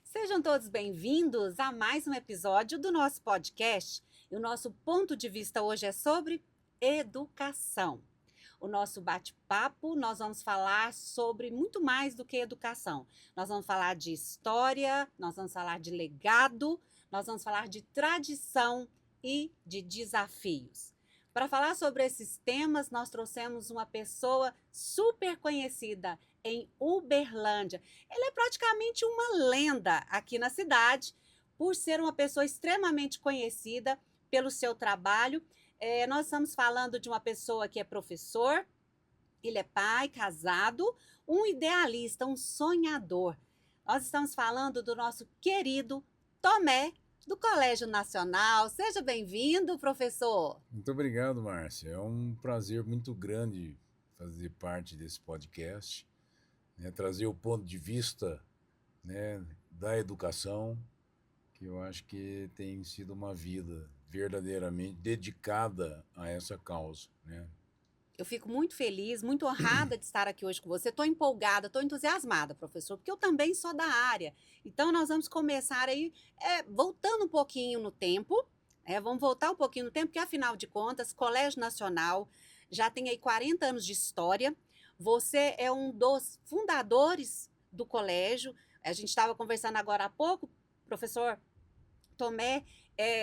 Sejam todos bem-vindos a mais um episódio do nosso podcast. E o nosso ponto de vista hoje é sobre educação. O nosso bate-papo, nós vamos falar sobre muito mais do que educação. Nós vamos falar de história, nós vamos falar de legado, nós vamos falar de tradição e de desafios. Para falar sobre esses temas, nós trouxemos uma pessoa super conhecida em Uberlândia. Ele é praticamente uma lenda aqui na cidade, por ser uma pessoa extremamente conhecida pelo seu trabalho. Nós estamos falando de uma pessoa que é professor, ele é pai, casado, um idealista, um sonhador. Nós estamos falando do nosso querido Tomé, do Colégio Nacional. Seja bem-vindo, professor. Muito obrigado, Márcia. É um prazer muito grande fazer parte desse podcast, né, trazer o ponto de vista, né, da educação, que eu acho que tem sido uma vida verdadeiramente dedicada a essa causa, né? Eu fico muito feliz, muito honrada de estar aqui hoje com você. Estou empolgada, estou entusiasmada, professor, porque eu também sou da área. Então, nós vamos começar aí, voltando um pouquinho no tempo, vamos voltar um pouquinho no tempo, porque, afinal de contas, Colégio Nacional já tem aí 40 anos de história. Você é um dos fundadores do colégio. A gente estava conversando agora há pouco, professor Tomé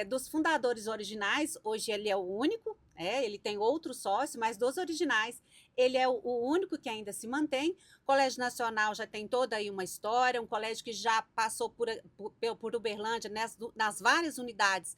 dos fundadores originais. Hoje ele é o único, ele tem outro sócio, mas dos originais, ele é o único que ainda se mantém. O Colégio Nacional já tem toda aí uma história, um colégio que já passou por Uberlândia, nas várias unidades,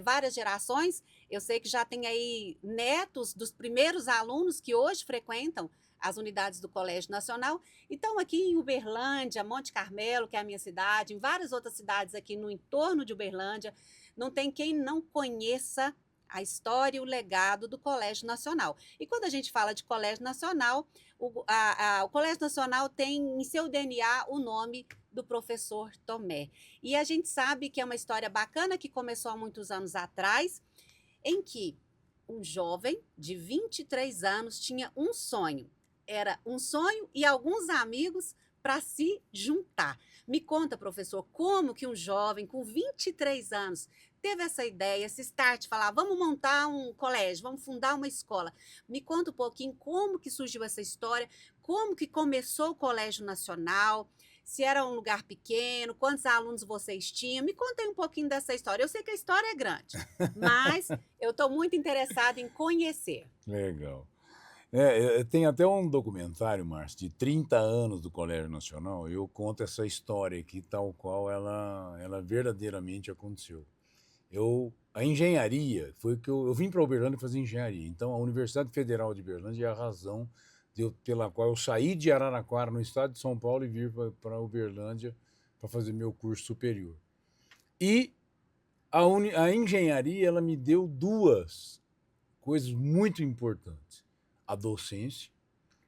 várias gerações. Eu sei que já tem aí netos dos primeiros alunos que hoje frequentam as unidades do Colégio Nacional. Então, aqui em Uberlândia, Monte Carmelo, que é a minha cidade, em várias outras cidades aqui no entorno de Uberlândia, não tem quem não conheça a história e o legado do Colégio Nacional. E quando a gente fala de Colégio Nacional, o Colégio Nacional tem em seu DNA o nome do professor Tomé. E a gente sabe que é uma história bacana que começou há muitos anos atrás, em que um jovem de 23 anos tinha um sonho. Era um sonho e alguns amigos para se juntar. Me conta, professor, como que um jovem com 23 anos teve essa ideia, esse start, falar, vamos montar um colégio, vamos fundar uma escola. Me conta um pouquinho como que surgiu essa história, como que começou o Colégio Nacional, se era um lugar pequeno, quantos alunos vocês tinham. Me conta aí um pouquinho dessa história. Eu sei que a história é grande, mas eu estou muito interessada em conhecer. Legal. Tem até um documentário, Márcio, de 30 anos do Colégio Nacional. Eu conto essa história aqui tal qual ela verdadeiramente aconteceu. A engenharia foi que eu vim para Uberlândia fazer engenharia. Então, a Universidade Federal de Uberlândia é a razão pela qual eu saí de Araraquara, no estado de São Paulo, e vim para Uberlândia para fazer meu curso superior. E a engenharia, ela me deu duas coisas muito importantes. A docência,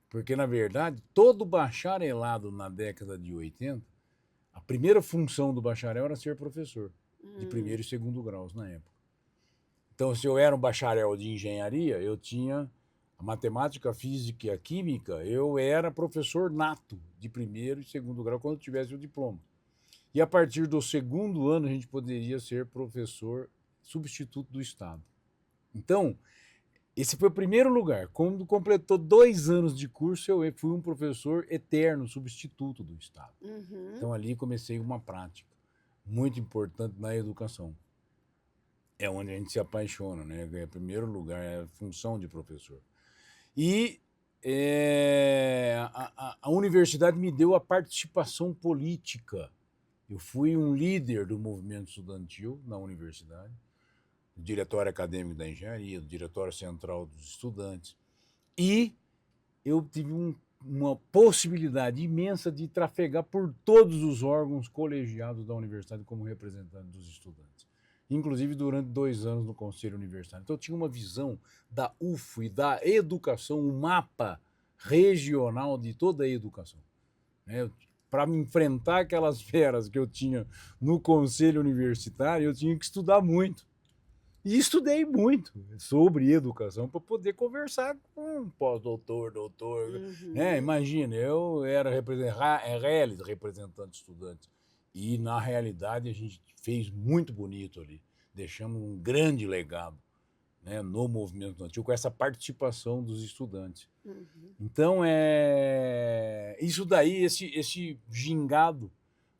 porque, na verdade, todo bacharelado na década de 80, a primeira função do bacharel era ser professor, de primeiro e segundo graus na época. Então, se eu era um bacharel de engenharia, eu tinha a matemática, a física e a química, eu era professor nato de primeiro e segundo grau quando eu tivesse o diploma. E a partir do segundo ano, a gente poderia ser professor substituto do Estado. Então, esse foi o primeiro lugar. Quando completou 2 anos de curso, eu fui um professor eterno, substituto do Estado. Uhum. Então, ali comecei uma prática muito importante na educação. É onde a gente se apaixona, né? Em primeiro lugar, é a função de professor. E a universidade me deu a participação política. Eu fui um líder do movimento estudantil na universidade, do diretório acadêmico da engenharia, do diretório central dos estudantes. E eu tive uma possibilidade imensa de trafegar por todos os órgãos colegiados da universidade como representante dos estudantes. Inclusive durante 2 anos no Conselho Universitário. Então eu tinha uma visão da UFO e da educação, um mapa regional de toda a educação. Para me enfrentar aquelas feras que eu tinha no Conselho Universitário, eu tinha que estudar muito. E estudei muito sobre educação para poder conversar com um pós-doutor, doutor, né? Uhum. Imagina, eu era representante de estudantes e, na realidade, a gente fez muito bonito ali. Deixamos um grande legado, né, no movimento estudantil com essa participação dos estudantes. Uhum. Então, isso daí, esse gingado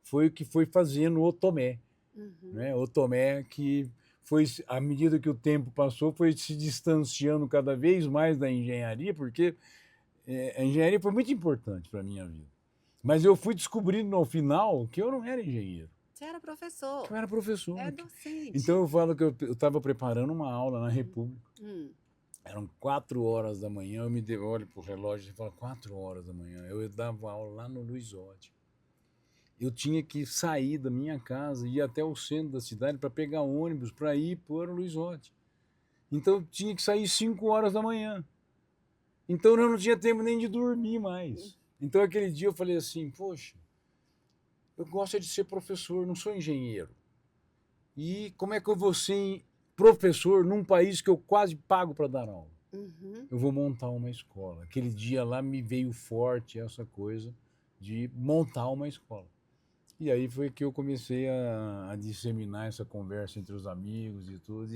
foi o que foi fazendo o Tomé, Uhum. né? O Tomé que foi, à medida que o tempo passou, foi se distanciando cada vez mais da engenharia, porque a engenharia foi muito importante para a minha vida. Mas eu fui descobrindo no final que eu não era engenheiro, Você era que professor, eu era professor. é Então docente. eu falo que eu estava preparando uma aula na República. Hum. Eram 4 horas da manhã, eu olho para o relógio e falo, 4 horas da manhã. Eu dava aula lá no Luiz Oddi. Eu tinha que sair da minha casa e ir até o centro da cidade para pegar ônibus para ir para o Luiz Oddi. Então eu tinha que sair 5 horas da manhã. Então eu não tinha tempo nem de dormir mais. Então aquele dia eu falei assim, poxa, eu gosto de ser professor, não sou engenheiro. E como é que eu vou ser professor num país que eu quase pago para dar aula? Uhum. Eu vou montar uma escola. Aquele dia lá me veio forte essa coisa de montar uma escola. E aí foi que eu comecei a disseminar essa conversa entre os amigos e tudo,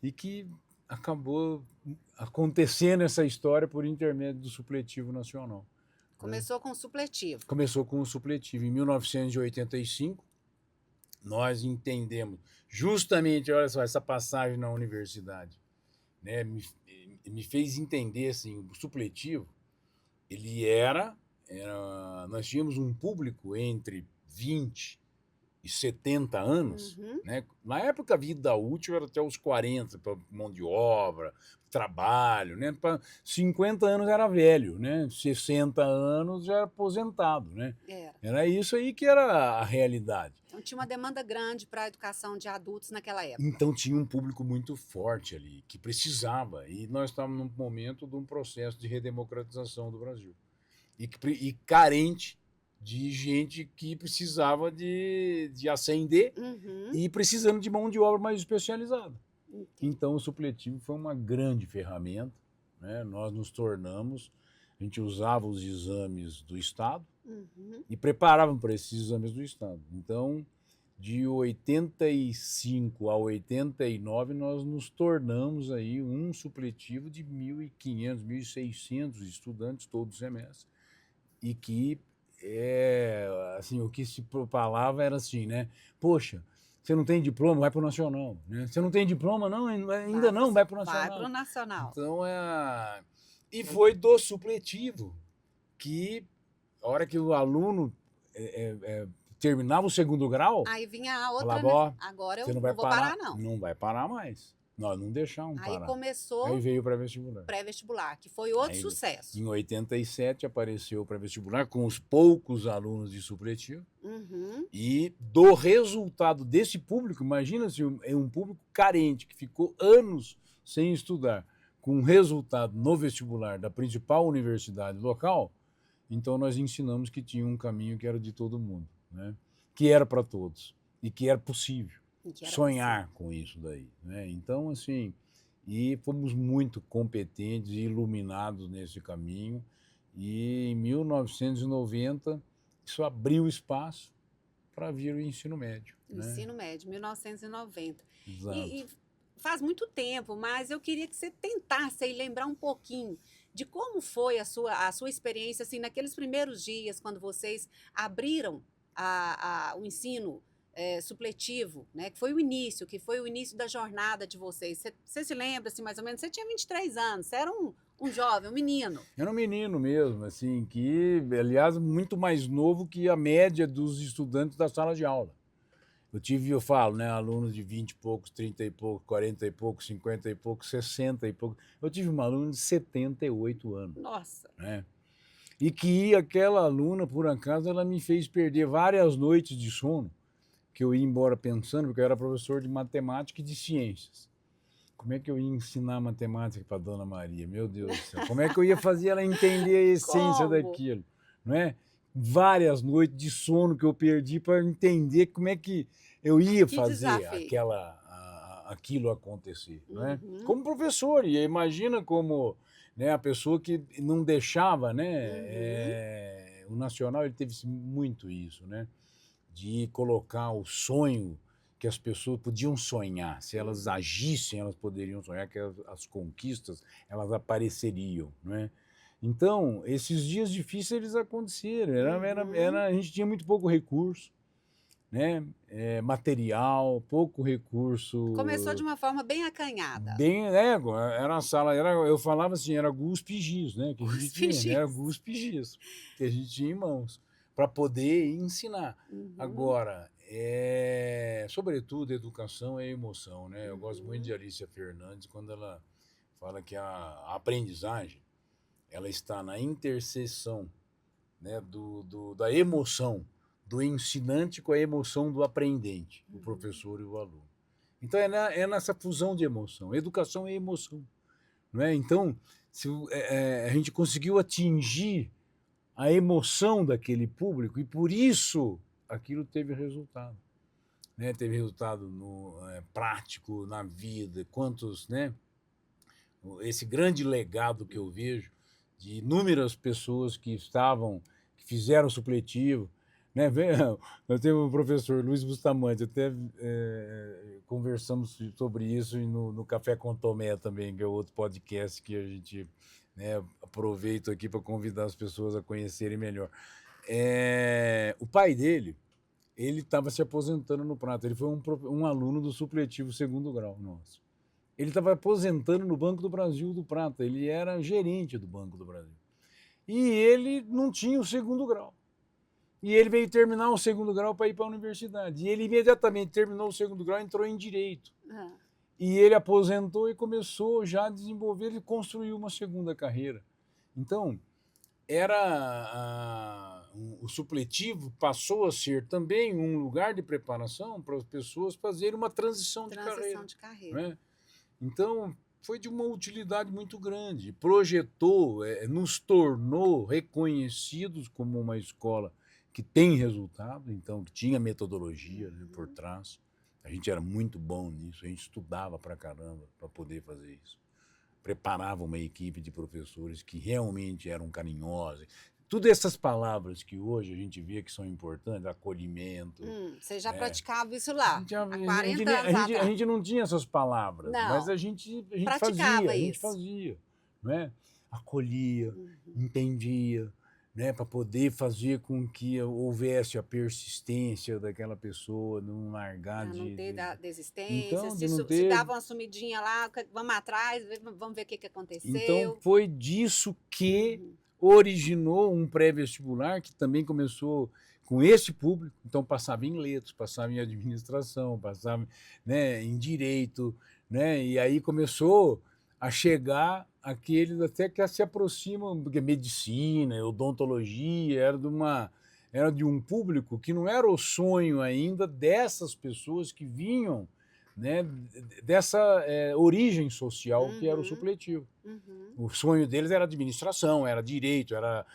e que acabou acontecendo essa história por intermédio do supletivo nacional, né? Começou com supletivo. Começou com o supletivo. Em 1985, nós entendemos justamente, olha só, essa passagem na universidade, né, me fez entender assim, o supletivo, ele nós tínhamos um público entre 20 e 70 anos, Uhum. né? Na época a vida útil era até os 40 para mão de obra, trabalho, né? Para 50 anos era velho, né? 60 anos já era aposentado, né? Era. Era isso aí que era a realidade. Então tinha uma demanda grande para a educação de adultos naquela época. Então tinha um público muito forte ali, que precisava, e nós estávamos num momento de um processo de redemocratização do Brasil. E carente de gente que precisava de ascender Uhum. e precisando de mão de obra mais especializada. Entendi. Então o supletivo foi uma grande ferramenta, né? Nós nos tornamos, a gente usava os exames do Estado Uhum. e preparava para esses exames do Estado. Então, de 85 a 89, nós nos tornamos aí um supletivo de 1.500, 1.600 estudantes todo semestre. E que, assim, o que se propalava era assim, né? Poxa, você não tem diploma, vai para o Nacional. Né? Você não tem diploma, não, ainda não, vai para o Vai para o Nacional. nacional. Então, e foi do supletivo que, a hora que o aluno terminava o segundo grau, Aí vinha a outra, falava, né? ó, Agora você eu não vai não vou parar, parar, não. não vai parar mais. Nós não deixamos Aí parar. Aí começou veio o pré-vestibular. pré-vestibular, que foi outro Aí, sucesso. em 87 apareceu o pré-vestibular com os poucos alunos de supletivo. Uhum. E do resultado desse público, imagina se é um público carente que ficou anos sem estudar, com um resultado no vestibular da principal universidade local, então nós ensinamos que tinha um caminho que era de todo mundo, né? Que era para todos e que era possível Que era sonhar com isso daí, né? Então, assim, e fomos muito competentes e iluminados nesse caminho, e em 1990 isso abriu espaço para vir o ensino médio, né? ensino médio, 1990. E Exato. faz muito tempo, mas eu queria que você tentasse aí lembrar um pouquinho de como foi a sua experiência assim, naqueles primeiros dias, quando vocês abriram o ensino supletivo, né? Que foi o início da jornada de vocês. Você se lembra, assim, mais ou menos? Você tinha 23 anos, você era um jovem, um menino. Era um menino mesmo, assim, que, aliás, muito mais novo que a média dos estudantes da sala de aula. Eu falo, né, alunos de 20 e poucos, 30 e poucos, 40 e poucos, 50 e poucos, 60 e poucos. Eu tive uma aluna de 78 anos, Nossa. né? E que aquela aluna, por acaso, ela me fez perder várias noites de sono, que eu ia embora pensando, porque eu era professor de matemática e de ciências. Como é que eu ia ensinar matemática para Dona Maria? Meu Deus do céu. Como é que eu ia fazer ela entender a essência Como? daquilo? Não é? Várias noites de sono que eu perdi para entender como é que eu ia Que fazer desafio. aquela aquilo acontecer, né? Uhum. Como professor, e imagina como, né, a pessoa que não deixava, né? Uhum. O Nacional ele teve muito isso, né? De colocar o sonho que as pessoas podiam sonhar. Se elas agissem, elas poderiam sonhar que as conquistas elas apareceriam, né? Então, esses dias difíceis eles aconteceram. Uhum. A gente tinha muito pouco recurso, né? Material, pouco Começou de recurso. uma forma bem acanhada. Bem, era uma sala, eu falava assim, era guspe giz, né? Que a gente tinha, né? Era Cuspigis. guspe giz, que a gente tinha em mãos, para poder ensinar. Uhum. Agora, sobretudo, educação é emoção, né? Eu gosto muito de Uhum. Alicia Fernandes quando ela fala que a aprendizagem ela está na interseção, né, da emoção do ensinante com a emoção do aprendente, o Uhum. professor e o aluno. Então é nessa fusão de emoção. Educação é emoção, não é? Então, se a gente conseguiu atingir a emoção daquele público e por isso aquilo teve resultado, né? Teve resultado no prático na vida. Quantos, né? Esse grande legado que eu vejo de inúmeras pessoas que fizeram supletivo, né? Eu tenho um professor, Luiz Bustamante, até conversamos sobre isso no Café com Tomé também, que é outro podcast que a gente, né, aproveito aqui para convidar as pessoas a conhecerem melhor. O pai dele, ele estava se aposentando no Prata, ele foi um aluno do supletivo segundo grau nosso. Ele estava aposentando no Banco do Brasil do Prata, ele era gerente do Banco do Brasil. E ele não tinha o segundo grau. E ele veio terminar o segundo grau para ir para a universidade. E ele imediatamente terminou o segundo grau e entrou em direito. Ah. E ele aposentou e começou já a desenvolver, ele construiu uma segunda carreira. Então, o supletivo passou a ser também um lugar de preparação para as pessoas fazerem uma transição de Transição carreira, de carreira. né? Então, foi de uma utilidade muito grande. Projetou, nos tornou reconhecidos como uma escola que tem resultado, então, que tinha metodologia, né, por Uhum. trás. A gente era muito bom nisso, a gente estudava pra caramba para poder fazer isso. Preparava uma equipe de professores que realmente eram carinhosos. Todas essas palavras que hoje a gente vê que são importantes, acolhimento, Você já né? praticava isso A lá, gente, há 40 anos a atrás? gente não tinha essas palavras, mas Não, a gente fazia, praticava isso. né? Acolhia, Uhum. entendia, né? Para poder fazer com que houvesse a persistência daquela pessoa, não largar Pra não ter desistência, Então, de não se ter. dava uma sumidinha lá, vamos atrás, vamos ver o que que Então, aconteceu. foi disso que Uhum. originou um pré-vestibular que também começou com esse público. Então, passava em letras, passava em administração, passava, né, em direito, né? E aí começou a chegar aqueles até que se aproximam, porque medicina, odontologia, era de um público que não era o sonho ainda dessas pessoas que vinham, né, dessa origem social que era o Uhum. supletivo. Uhum. O sonho deles era administração, era direito, era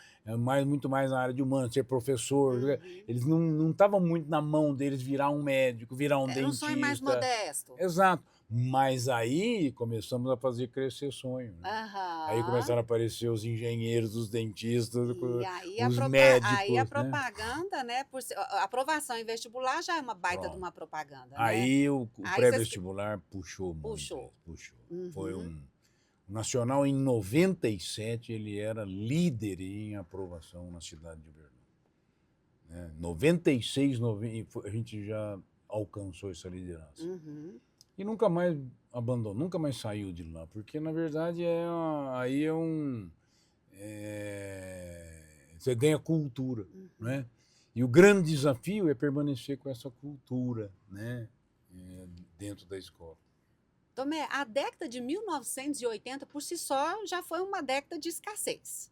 muito mais na área de humanos, ser professor. Uhum. Eles não estavam muito na mão deles virar um médico, virar um Era um sonho mais dentista. modesto. Exato. Mas aí começamos a fazer crescer sonho, né? Aí Aham. começaram a aparecer os engenheiros, os dentistas, E aí os aí a médicos, né? propaganda, né, a aprovação em vestibular já é uma baita de Pronto. uma propaganda, né. Aí o Aí vocês pré-vestibular puxou muito puxou. isso, puxou. Foi Uhum. O Nacional, em 97, ele era líder em aprovação na cidade de Uberlândia, né? 96, a gente já alcançou essa liderança. Uhum. E nunca mais abandonou, nunca mais saiu de lá, porque, na verdade, aí você ganha cultura, Uhum. né? E o grande desafio é permanecer com essa cultura, né, dentro da escola. Tomé, a década de 1980 por si só já foi uma década de escassez.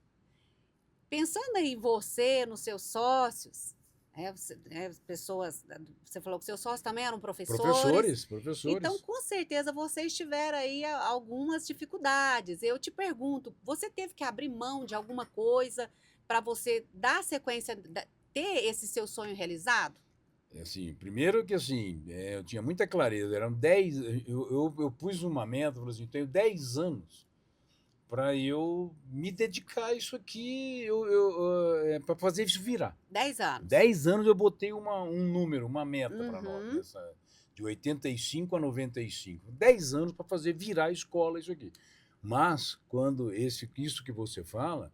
Pensando aí em você, nos seus sócios, pessoas, você falou que seus sócios também eram professores, Professores, então professores. com certeza vocês tiveram aí algumas dificuldades. Eu te pergunto, você teve que abrir mão de alguma coisa para você dar sequência, ter esse seu sonho realizado? Assim, primeiro que assim, eu tinha muita clareza, eram 10, eu pus uma meta, falei assim, tenho 10 anos para eu me dedicar a isso aqui, para fazer isso virar. 10 anos. 10 anos eu botei um número, uma meta para nós, Uhum. de 85 a 95. 10 anos para fazer virar a escola isso aqui. Mas, quando isso que você fala,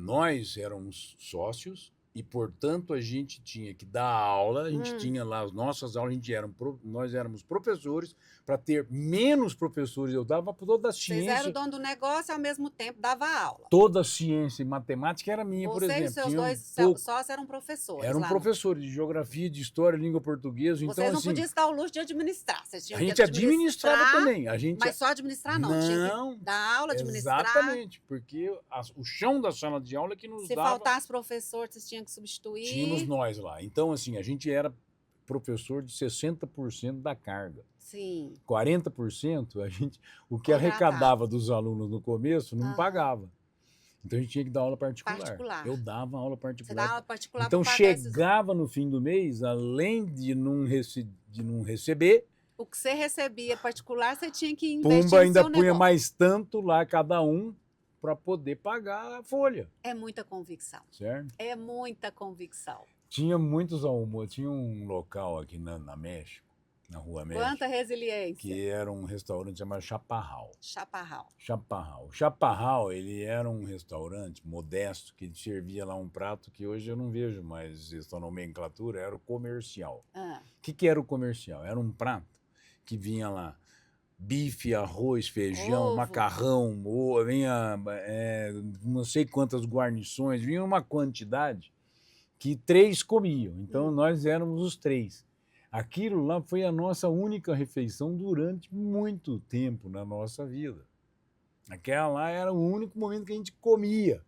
nós éramos sócios e, portanto, a gente tinha que dar aula, a gente tinha lá as nossas aulas, nós éramos professores, para ter menos professores, eu dava toda a Vocês eram o ciência, dono do negócio e, ao mesmo tempo, dava aula. toda a ciência e matemática era minha, por Você e os exemplo. seus Tinha dois pouco. sócios eram professores Eram lá. professores de geografia, de história, língua portuguesa. Então, Vocês não assim, podiam se dar o luxo de administrar. Vocês a tinham que gente administrava também. mas só administrar não. Tinha que Não, dar aula, administrar. exatamente, porque o chão da sala de aula é que nos Se dava. faltasse professor, vocês tinham que substituir. Tínhamos nós lá. Então, assim, a gente era professor de 60% da carga. Sim. 40%, o que Contratava. arrecadava dos alunos no começo não Aham. pagava. Então a gente tinha que dar aula particular. Particular. Eu dava aula Você particular. dava aula particular Então para pagar esses... chegava no fim do mês, além de não receber, O que você recebia particular, você tinha que investir Pumba no ainda seu punha negócio. mais tanto lá cada um para poder pagar a folha, É muita convicção. certo? É muita convicção. Tinha muitos almoços. Tinha um local aqui na México, na Rua México, Quanta resiliência. que era um restaurante chamado Chaparral. Chaparral. Chaparral. O Chaparral, ele era um restaurante modesto que servia lá um prato que hoje eu não vejo mais essa nomenclatura, era o comercial. Ah, O que era o comercial? Era um prato que vinha lá bife, arroz, feijão, Ovo. macarrão, vinha não sei quantas guarnições, vinha uma quantidade que 3 comiam. Então nós éramos os 3. Aquilo lá foi a nossa única refeição durante muito tempo na nossa vida. Aquela lá era o único momento que a gente comia.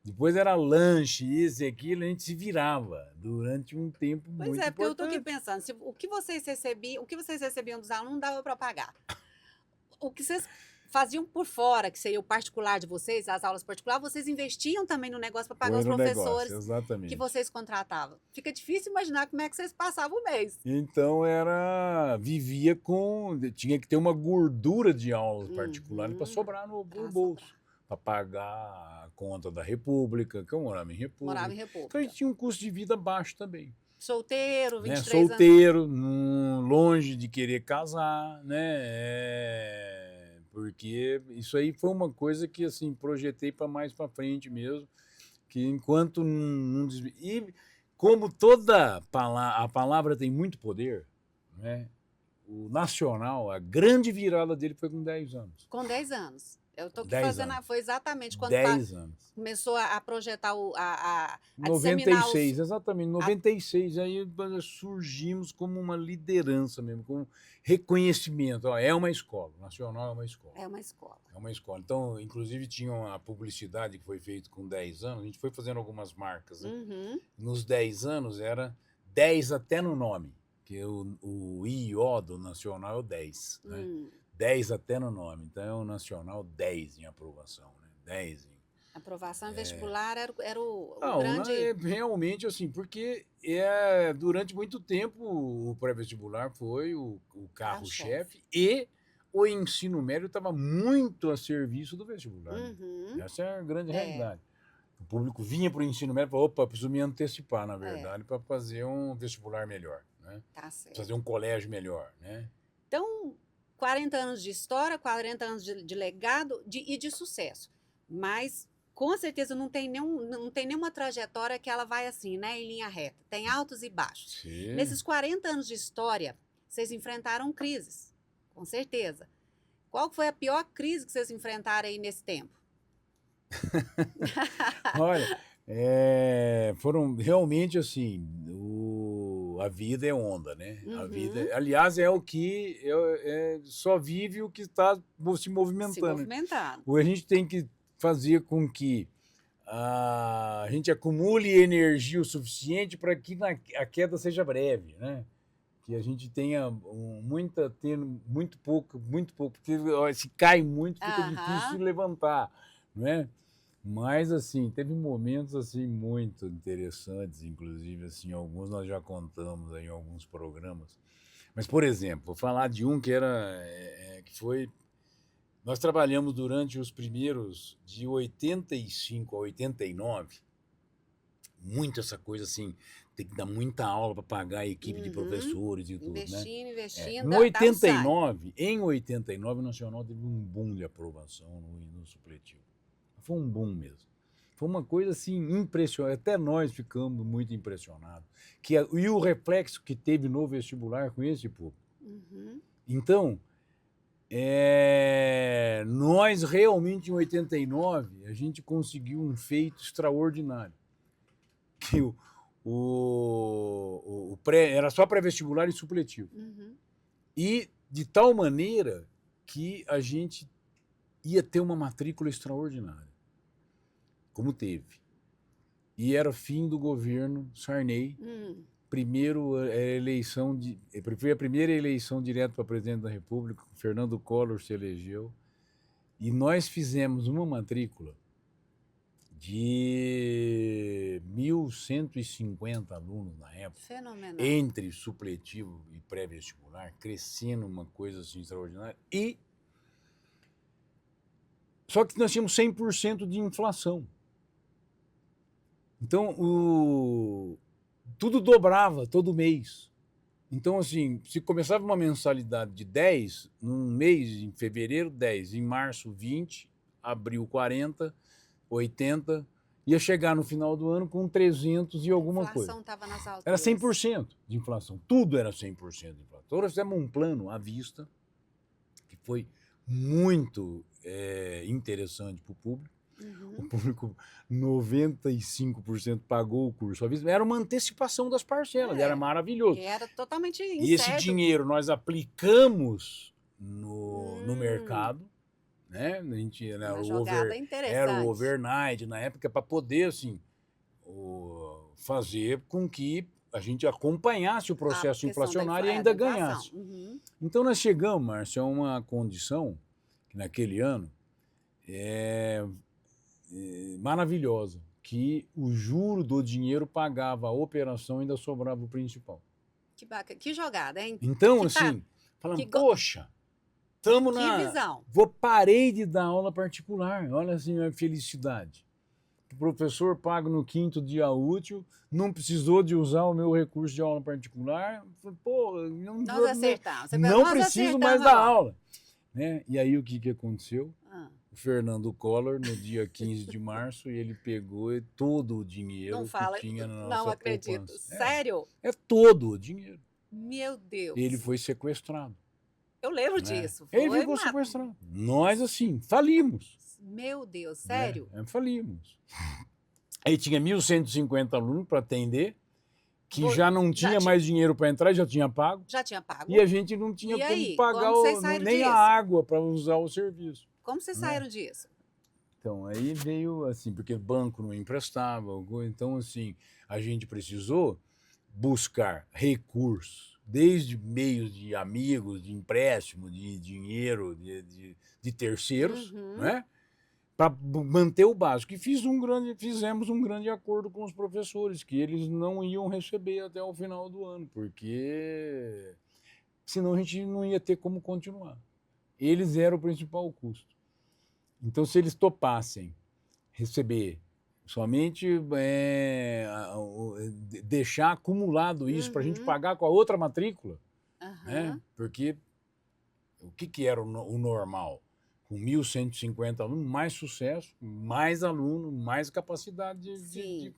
Depois era lanche, isso e aquilo, a gente se virava durante um tempo pois muito é, porque eu estou aqui importante. pensando, o que vocês recebiam dos alunos não dava para pagar. O que vocês faziam por fora, que seria o particular de vocês, as aulas particulares, vocês investiam também no negócio para pagar Foi os no professores negócio, exatamente. que vocês contratavam. Fica difícil imaginar como é que vocês passavam o mês. Então tinha que ter uma gordura de aulas particulares para sobrar no Pra bolso, sobrar. para pagar a conta da República, que eu morava em República. Morava em Então a República. gente tinha um custo de vida baixo também. Solteiro, Né? 23 anos. Solteiro, longe de querer casar, né? Porque isso aí foi uma coisa que assim projetei para mais para frente mesmo, que enquanto não e como toda a palavra tem muito poder, né? O nacional, a grande virada dele foi com 10 anos. Com 10 anos. Eu estou aqui 10 fazendo. anos. Foi exatamente quando 10 anos. começou a projetar, a disseminar 96, exatamente, 96, aí nós surgimos como uma liderança mesmo, com reconhecimento. Ó, é uma escola, o Nacional é uma escola. É uma escola. É uma escola. Então, inclusive, tinha a publicidade que foi feita com 10 anos, a gente foi fazendo algumas marcas. Né? Uhum. Nos 10 anos era 10 até no nome, que o IO do Nacional é o 10, né? 10 até no nome, então é o Nacional 10 em aprovação, né? 10 em... Aprovação vestibular era o Não, grande... realmente assim, porque durante muito tempo o pré-vestibular foi o carro-chefe e o ensino médio estava muito a serviço do vestibular. Né? Uhum. Essa é a grande realidade. O público vinha para o ensino médio e falou, opa, preciso me antecipar, na verdade, para fazer um vestibular melhor, né? Tá certo. Fazer um colégio melhor, né? Então, 40 anos de história, 40 anos de legado e de sucesso. Mas, com certeza, não tem nenhuma trajetória que ela vai assim, né, em linha reta. Tem altos e baixos. Sim. Nesses 40 anos de história, vocês enfrentaram crises, com certeza. Qual foi a pior crise que vocês enfrentaram aí nesse tempo? Olha, foram realmente assim, a vida é onda, né? A vida, aliás, é o que só vive o que está se movimentando. Se movimentando. A gente tem que fazer com que a gente acumule energia o suficiente para que a queda seja breve, né? Que a gente tenha muito pouco, porque se cai muito fica difícil de levantar, né? Mas, assim, teve momentos, assim, muito interessantes, inclusive, assim, alguns nós já contamos aí em alguns programas. Mas, por exemplo, vou falar de um que que foi... Nós trabalhamos durante os primeiros, de 85 a 89, muito essa coisa, assim, tem que dar muita aula para pagar a equipe de professores e tudo, né? Investindo, É. investindo, Em dá o sangue. 89, o Nacional teve um boom de aprovação no supletivo. Foi um boom mesmo. Foi uma coisa assim impressionante. Até nós ficamos muito impressionados. E o reflexo que teve no vestibular com esse público. Uhum. Então, nós realmente em 89 a gente conseguiu um feito extraordinário. Que era só pré-vestibular e supletivo. Uhum. E de tal maneira que a gente ia ter uma matrícula extraordinária, como teve. E era fim do governo Sarney, foi a primeira eleição direta para presidente da República, Fernando Collor se elegeu, e nós fizemos uma matrícula de 1.150 alunos na época, Fenomenal. entre supletivo e pré-vestibular, crescendo uma coisa assim extraordinária. Só que nós tínhamos 100% de inflação. Então, tudo dobrava todo mês. Então, assim, se começava uma mensalidade de 10, num mês, em fevereiro, 10, em março, 20, abril, 40, 80, ia chegar no final do ano com 300 e alguma coisa. A inflação estava nas alturas. Era 100% de inflação. Tudo era 100% de inflação. Então, nós fizemos um plano à vista, que foi muito interessante para o público. O público, 95% pagou o curso à vista. Era uma antecipação das parcelas, era maravilhoso. Era totalmente incerto. E esse dinheiro nós aplicamos no mercado, né? A gente, era o overnight na época para poder assim, fazer com que a gente acompanhasse o processo inflacionário e ainda ganhasse. Então nós chegamos, Márcio, a uma condição que naquele ano maravilhosa, que o juro do dinheiro pagava a operação e ainda sobrava o principal. Que bacana, que jogada, hein? Então, assim, falando, poxa, estamos na... Que visão. Parei de dar aula particular, olha assim a felicidade. O professor paga no 5º dia útil, não precisou de usar o meu recurso de aula particular. Pô, não preciso mais dar aula. Né? E aí o que aconteceu? O Fernando Collor, no dia 15 de março, ele pegou todo o dinheiro que tinha na nossa poupança. Não acredito. Sério? É todo o dinheiro. Meu Deus. Ele foi sequestrado. Eu lembro disso. Ele ficou sequestrado. Nós, assim, falimos. Meu Deus, sério? Falimos. Aí tinha 1.150 alunos para atender, que já não tinha mais dinheiro para entrar, já tinha pago. Já tinha pago. E a gente não tinha como pagar nem a água para usar o serviço. Como vocês saíram disso? Então, aí veio assim, porque o banco não emprestava, então assim, a gente precisou buscar recursos, desde meios de amigos, de empréstimo, de dinheiro, de terceiros, né? Para manter o básico. E fizemos um grande acordo com os professores, que eles não iam receber até o final do ano, porque senão a gente não ia ter como continuar. Eles eram o principal custo. Então, se eles topassem receber somente deixar acumulado isso para a gente pagar com a outra matrícula, né? Porque o que era o normal? Com 1.150 alunos, mais sucesso, mais aluno, mais capacidade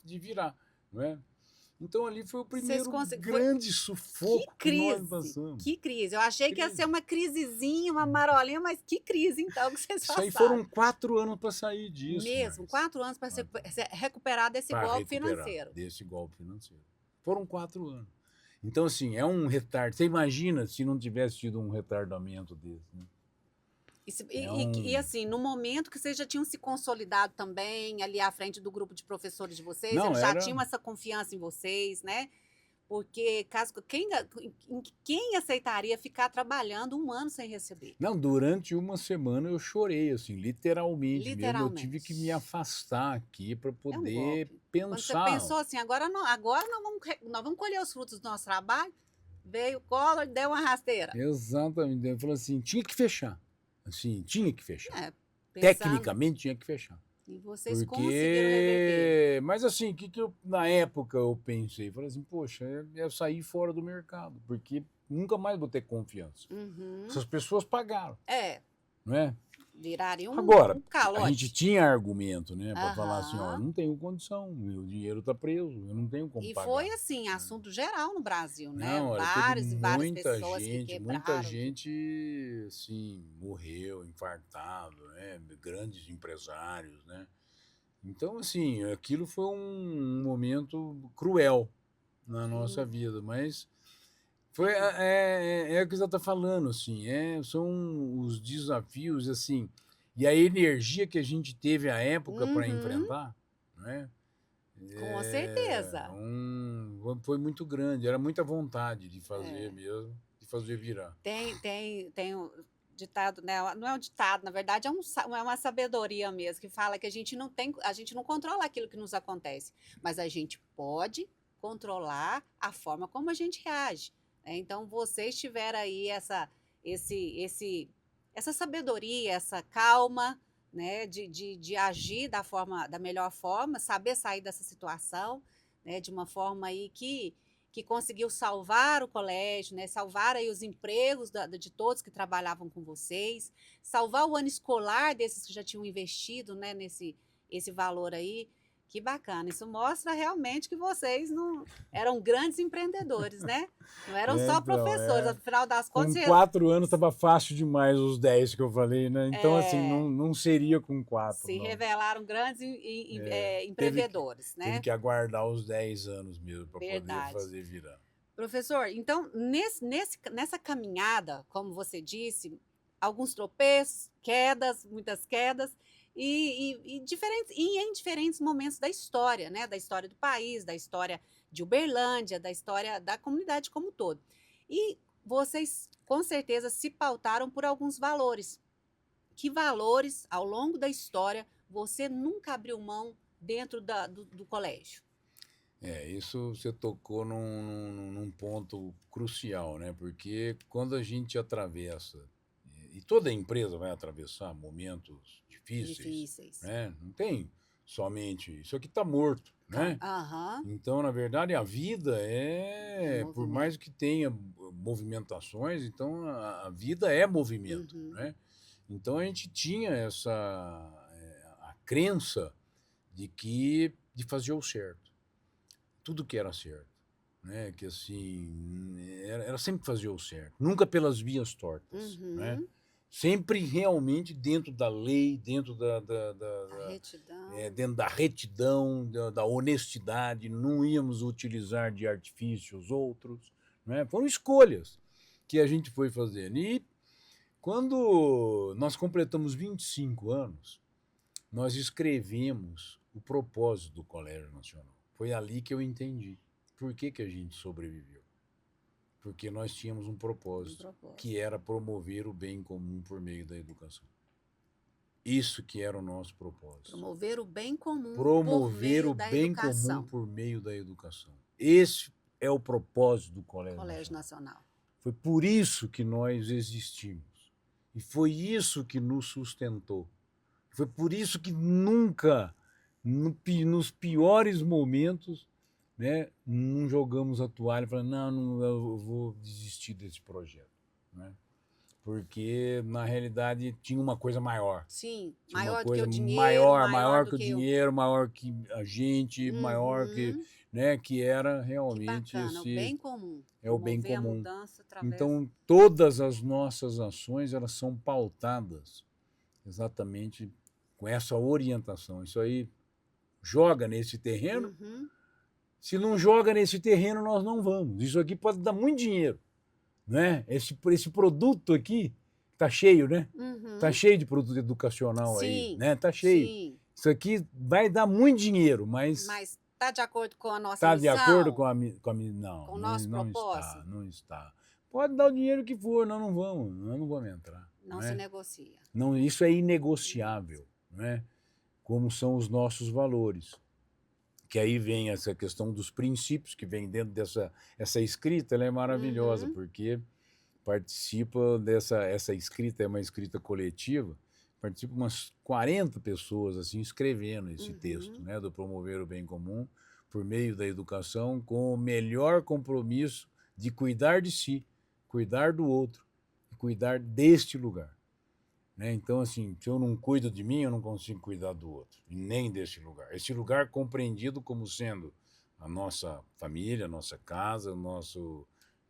de virar, não é? Então, ali foi o primeiro grande sufoco que nós passamos. Que crise! Eu achei que ia ser uma crisezinha, uma marolinha, mas que crise, então, que vocês passaram. Isso aí foram 4 anos para sair disso. Mesmo, 4 anos para recuperar desse golpe financeiro. Desse golpe financeiro. Foram 4 anos. Então, assim, é um retardo. Você imagina se não tivesse tido um retardamento desse, né? E assim, no momento que vocês já tinham se consolidado também ali à frente do grupo de professores de vocês, eles já tinham essa confiança em vocês, né? Porque quem aceitaria ficar trabalhando 1 ano sem receber? Não, durante uma semana eu chorei, assim, literalmente mesmo. Eu tive que me Literalmente. afastar aqui para É um poder golpe. Quando você pensar. pensou assim: "Agora nós vamos colher os frutos do nosso trabalho", veio o Collor e deu uma rasteira. Exatamente. Ele falou assim, tinha que fechar. Assim, tinha que fechar. É, pensando Tecnicamente tinha que fechar. e vocês conseguiram reverter. Mas assim, o que que eu na época eu pensei? Falei assim: "Poxa, eu saí fora do mercado, porque nunca mais vou ter confiança". Uhum. Essas pessoas pagaram, É, não é? viraria Agora, um a gente calote. tinha argumento, né, para falar assim: "Ó, eu Aham. não tenho condição, meu dinheiro está preso, eu não tenho como E foi pagar". assim, assunto geral no Brasil, né, Não, olha, teve vários e várias pessoas que muita quebraram, que gente, assim, morreu, infartado, né, grandes empresários, né. Então, assim, aquilo foi um momento cruel na nossa sim, vida, mas foi sim. é o que você está falando, assim, são os desafios, assim, e a energia que a gente teve à época para Uhum, enfrentar, né, com certeza. foi muito grande, era muita vontade de fazer É. mesmo, de fazer virar. Tem um ditado, né, não é um ditado, na verdade é uma sabedoria mesmo, que fala que a gente não controla aquilo que nos acontece, mas a gente pode controlar a forma como a gente reage, né. Então vocês tiveram aí esse essa sabedoria, essa calma, né, de agir da melhor forma, saber sair dessa situação, né, de uma forma aí que conseguiu salvar o colégio, né, salvar aí os empregos de todos que trabalhavam com vocês, salvar o ano escolar desses que já tinham investido, né, esse valor aí. Que bacana, isso mostra realmente que vocês não eram grandes empreendedores, né? Não eram só Então, professores, afinal das contas, com 4 anos estava fácil demais os 10 que eu falei, né, então, assim, é, não seria com 4 se não. revelaram grandes Teve que empreendedores, teve né? que aguardar os 10 anos mesmo para poder Verdade. fazer virar. Professor, então nessa caminhada, como você disse, alguns tropeços, quedas, muitas quedas, e em diferentes momentos da história, né? Da história do país, da história de Uberlândia, da história da comunidade como um todo. E vocês, com certeza, se pautaram por alguns valores. Que valores, ao longo da história, você nunca abriu mão dentro do colégio? Isso você tocou num ponto crucial, né, porque quando a gente atravessa, e toda empresa vai atravessar momentos difíceis, Difíceis. né, não tem somente isso aqui está morto, né. Aham, Então, na verdade, a vida é por mais movimento. que tenha movimentações, então a vida é movimento, Uhum. né. Então a gente tinha a crença de fazer o certo, tudo que era certo, né, que assim, era sempre fazer o certo, nunca pelas vias tortas, né. Uhum. Sempre realmente dentro da lei, dentro A retidão. dentro da retidão, da honestidade, não íamos utilizar de artifícios outros, né, foram escolhas que a gente foi fazendo. E quando nós completamos 25 anos, nós escrevemos o propósito do Colégio Nacional. Foi ali que eu entendi por que que a gente sobreviveu. Porque nós tínhamos um Um propósito, que propósito. era promover o bem comum por meio da educação. Isso que era o nosso propósito. Promover o bem comum por Promover meio o da bem comum educação. por meio da educação. Esse é o propósito do Colégio Colégio Nacional. Nacional. Foi por isso que nós existimos. E foi isso que nos sustentou. Foi por isso que nunca, nos piores momentos, né, não jogamos a toalha e falamos, não, eu vou desistir desse projeto, né? Porque, na realidade, tinha uma coisa maior. Sim, Tinha uma maior do que coisa o dinheiro, maior maior do que o que o. dinheiro, maior que a gente, maior que, Uhum. né, que era Que realmente bacana, o bem comum. o bem Promover a comum. mudança através. Então, todas as nossas ações, elas são pautadas exatamente com essa orientação. Isso aí joga nesse terreno. Uhum. Se não joga nesse terreno, nós não vamos. Isso aqui pode dar muito dinheiro, né? Esse produto aqui está cheio, né? Está Uhum. cheio de produto educacional aí, Sim, né? Está cheio. sim. Isso aqui vai dar muito dinheiro, mas Mas Tá de acordo com a nossa Está de acordo missão? com a não, Com o não, nosso não está, propósito? não está. Pode dar o dinheiro que for, nós não vamos entrar, Não não se é? negocia. Não, isso é inegociável, não é? Como são os nossos valores. Que aí vem essa questão dos princípios que vem dentro essa escrita, ela é maravilhosa, Uhum, porque essa escrita é uma escrita coletiva, participa umas 40 pessoas assim escrevendo esse texto, uhum, né, do promover o bem comum por meio da educação com o melhor compromisso de cuidar de si, cuidar do outro, e cuidar deste lugar. Né? Então, assim, se eu não cuido de mim, eu não consigo cuidar do outro, e nem desse lugar. Esse lugar compreendido como sendo a nossa família, a nossa casa,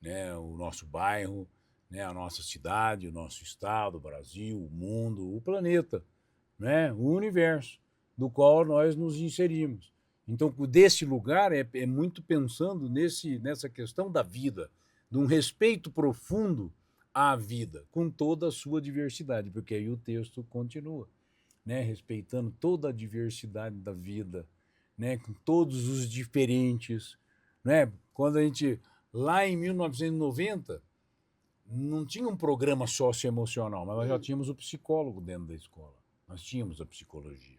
né, o nosso bairro, né, a nossa cidade, o nosso estado, o Brasil, o mundo, o planeta, né, o universo, do qual nós nos inserimos. Então, desse lugar é muito pensando nessa questão da vida, de um respeito profundo à vida, com toda a sua diversidade, porque aí o texto continua, né, respeitando toda a diversidade da vida, né, com todos os diferentes, né? Quando a gente lá em 1990 não tinha um programa socioemocional, mas nós já hum. tínhamos o psicólogo dentro da escola. Nós tínhamos a psicologia,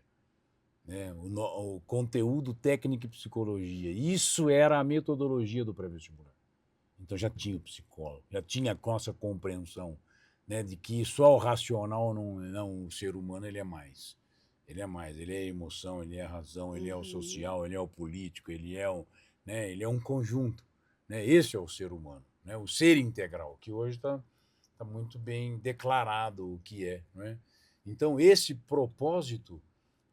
né? O conteúdo técnico e psicologia. Isso era a metodologia do pré-vestibular. Então já tinha o psicólogo, já tinha a nossa compreensão, né, de que só o racional não, o ser humano ele é mais. Ele é mais, ele é a emoção, ele é a razão, ele é o Uhum. social, ele é o político, né, ele é um conjunto. Né? Esse é o ser humano, né? O ser integral, que hoje tá muito bem declarado o que é. Né? Então, esse propósito,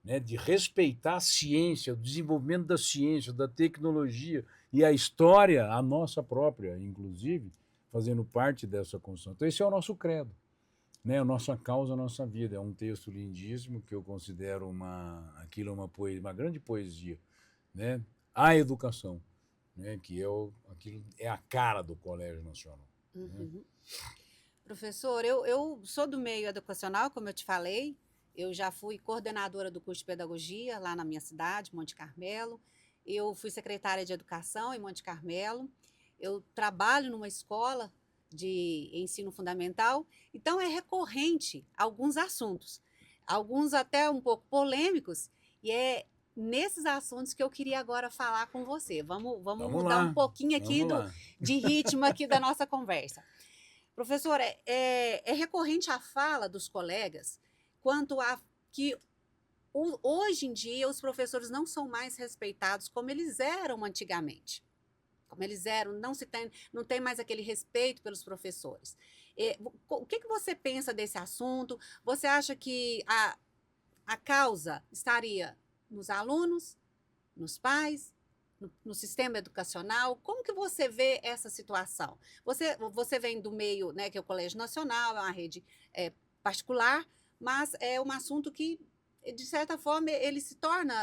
né, de respeitar a ciência, o desenvolvimento da ciência, da tecnologia e a história, a nossa própria, inclusive, fazendo parte dessa construção. Então, esse é o nosso credo, né? A nossa causa, a nossa vida. É um texto lindíssimo que eu considero aquilo uma grande poesia, né? A educação, né? Que aquilo é a cara do Colégio Nacional. Né? Uhum. Professor, eu sou do meio educacional, como eu te falei. Eu já fui coordenadora do curso de pedagogia lá na minha cidade, Monte Carmelo. Eu fui secretária de educação em Monte Carmelo. Eu trabalho numa escola de ensino fundamental. Então, é recorrente alguns assuntos, alguns até um pouco polêmicos, e é nesses assuntos que eu queria agora falar com você. Vamos Vamos mudar um lá, pouquinho aqui vamos lá. de ritmo aqui da nossa conversa. Professor, é recorrente a fala dos colegas quanto a que hoje em dia os professores não são mais respeitados como eles eram antigamente. Como eles eram, não tem mais aquele respeito pelos professores. O que você pensa desse assunto? Você acha que a causa estaria nos alunos, nos pais, no sistema educacional? Como que você vê essa situação? Você vem do meio, né, que é o Colégio Nacional, é uma rede particular, mas é um assunto que, de certa forma, ele se torna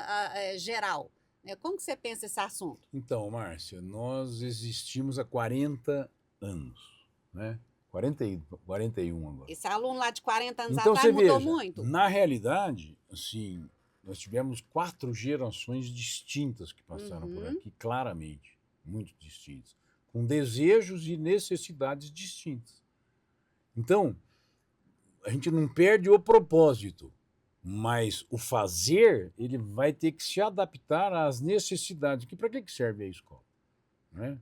geral. Né? Como que você pensa esse assunto? Então, Márcia, nós existimos há 40 anos, né? 41 agora. Esse aluno lá de 40 anos Então atrás você mudou veja, muito? na realidade, assim, nós tivemos 4 gerações distintas que passaram por Uhum, aqui, claramente, muito distintas, com desejos e necessidades distintas. Então, a gente não perde o propósito, mas o fazer, ele vai ter que se adaptar às necessidades. Para que serve a escola? Né?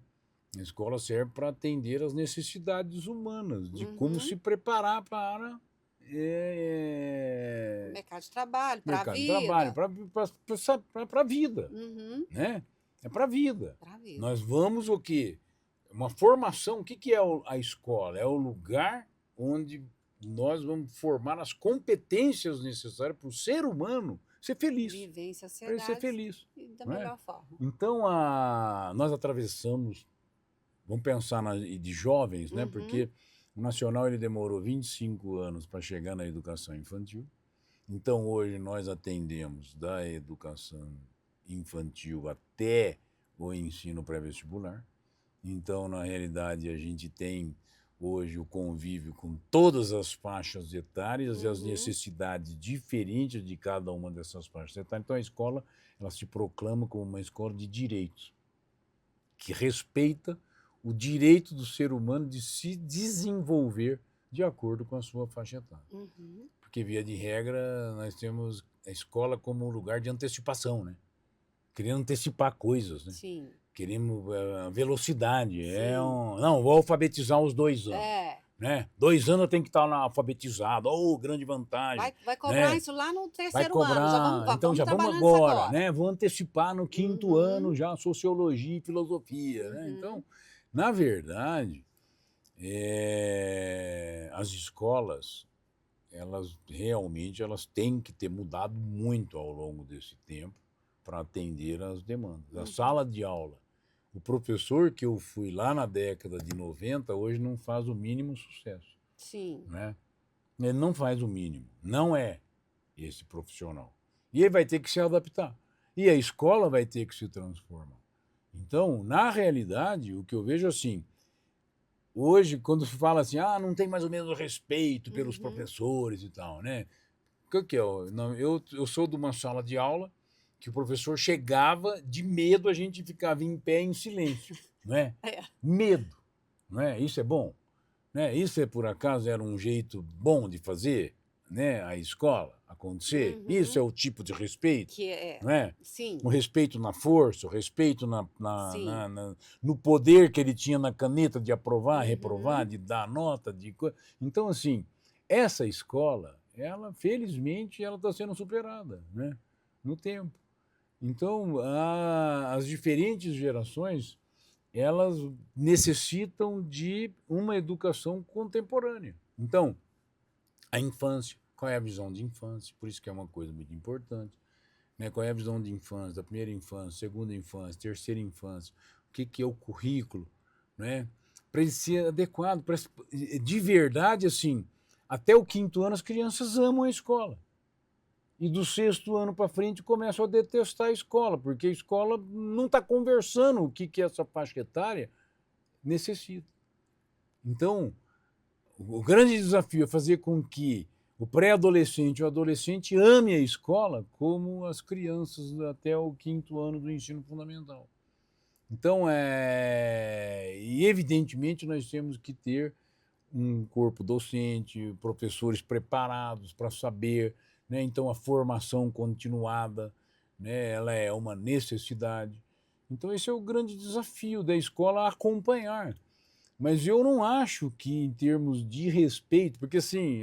A escola serve para atender às necessidades humanas, de como uhum. se preparar para O mercado de trabalho, para a mercado de trabalho, vida. para a vida. Uhum, Né? É para a vida. para a vida. Nós vamos o quê? Uma formação, o que é a escola? É o lugar onde nós vamos formar as competências necessárias para o ser humano ser feliz, Viver em para ele ser sociedade feliz. da Não é? melhor forma. Então, nós atravessamos, vamos pensar de jovens, né? Uhum. Porque o Nacional ele demorou 25 anos para chegar na educação infantil. Então, hoje nós atendemos da educação infantil até o ensino pré-vestibular. Então, na realidade, a gente tem hoje o convívio com todas as faixas etárias e as Uhum. necessidades diferentes de cada uma dessas faixas etárias. Então a escola, ela se proclama como uma escola de direitos, que respeita o direito do ser humano de se desenvolver de acordo com a sua faixa etária. Uhum. Porque, via de regra, nós temos a escola como um lugar de antecipação, né? Querendo antecipar coisas, né? Sim. Queremos velocidade. Sim. Não, vou alfabetizar aos 2 anos. É. Né? 2 anos eu tenho que estar alfabetizado. Oh, grande vantagem. Vai cobrar Né? isso lá no Vai 3º ano. cobrar. Então Vamos já vamos trabalhando isso agora, agora. né? Vou antecipar no 5º ano Uhum. já sociologia e filosofia. Né? Uhum. Então, na verdade, as escolas, elas realmente têm que ter mudado muito ao longo desse tempo para atender às demandas. A Uhum. sala de aula, o professor que eu fui lá na década de 90, hoje não faz o mínimo sucesso, Sim. né? Ele não faz o mínimo, não é esse profissional. E ele vai ter que se adaptar. E a escola vai ter que se transformar. Então, na realidade, o que eu vejo assim, hoje, quando se fala assim, não tem mais ou menos respeito pelos Uhum. professores e tal, né? O que é? Não, eu sou de uma sala de aula que o professor chegava, de medo a gente ficava em pé em silêncio, não é? É. Medo, não é? Isso é bom, né? Isso por acaso era um jeito bom de fazer, né? A escola acontecer. Isso é Uhum. o tipo de respeito, Que é. não é? Sim. O respeito na força, o respeito Sim. no poder que ele tinha na caneta de aprovar, reprovar, Uhum. de dar nota, Então, assim, essa escola, ela, felizmente, ela está sendo superada, né? No tempo. Então, as diferentes gerações, elas necessitam de uma educação contemporânea. Então, a infância, qual é a visão de infância? Por isso que é uma coisa muito importante. Né? Qual é a visão de infância, da primeira infância, segunda infância, terceira infância, o que é o currículo, né? Para ele ser adequado, de verdade, assim, até o 5º ano as crianças amam a escola. E do 6º ano para frente começam a detestar a escola, porque a escola não está conversando o que essa faixa etária necessita. Então, o grande desafio é fazer com que o pré-adolescente e o adolescente ame a escola como as crianças até o 5º ano do ensino fundamental. Então, e evidentemente nós temos que ter um corpo docente, professores preparados para saber, né? Então a formação continuada, né? Ela é uma necessidade. Então esse é o grande desafio da escola, acompanhar. Mas eu não acho que, em termos de respeito, porque assim,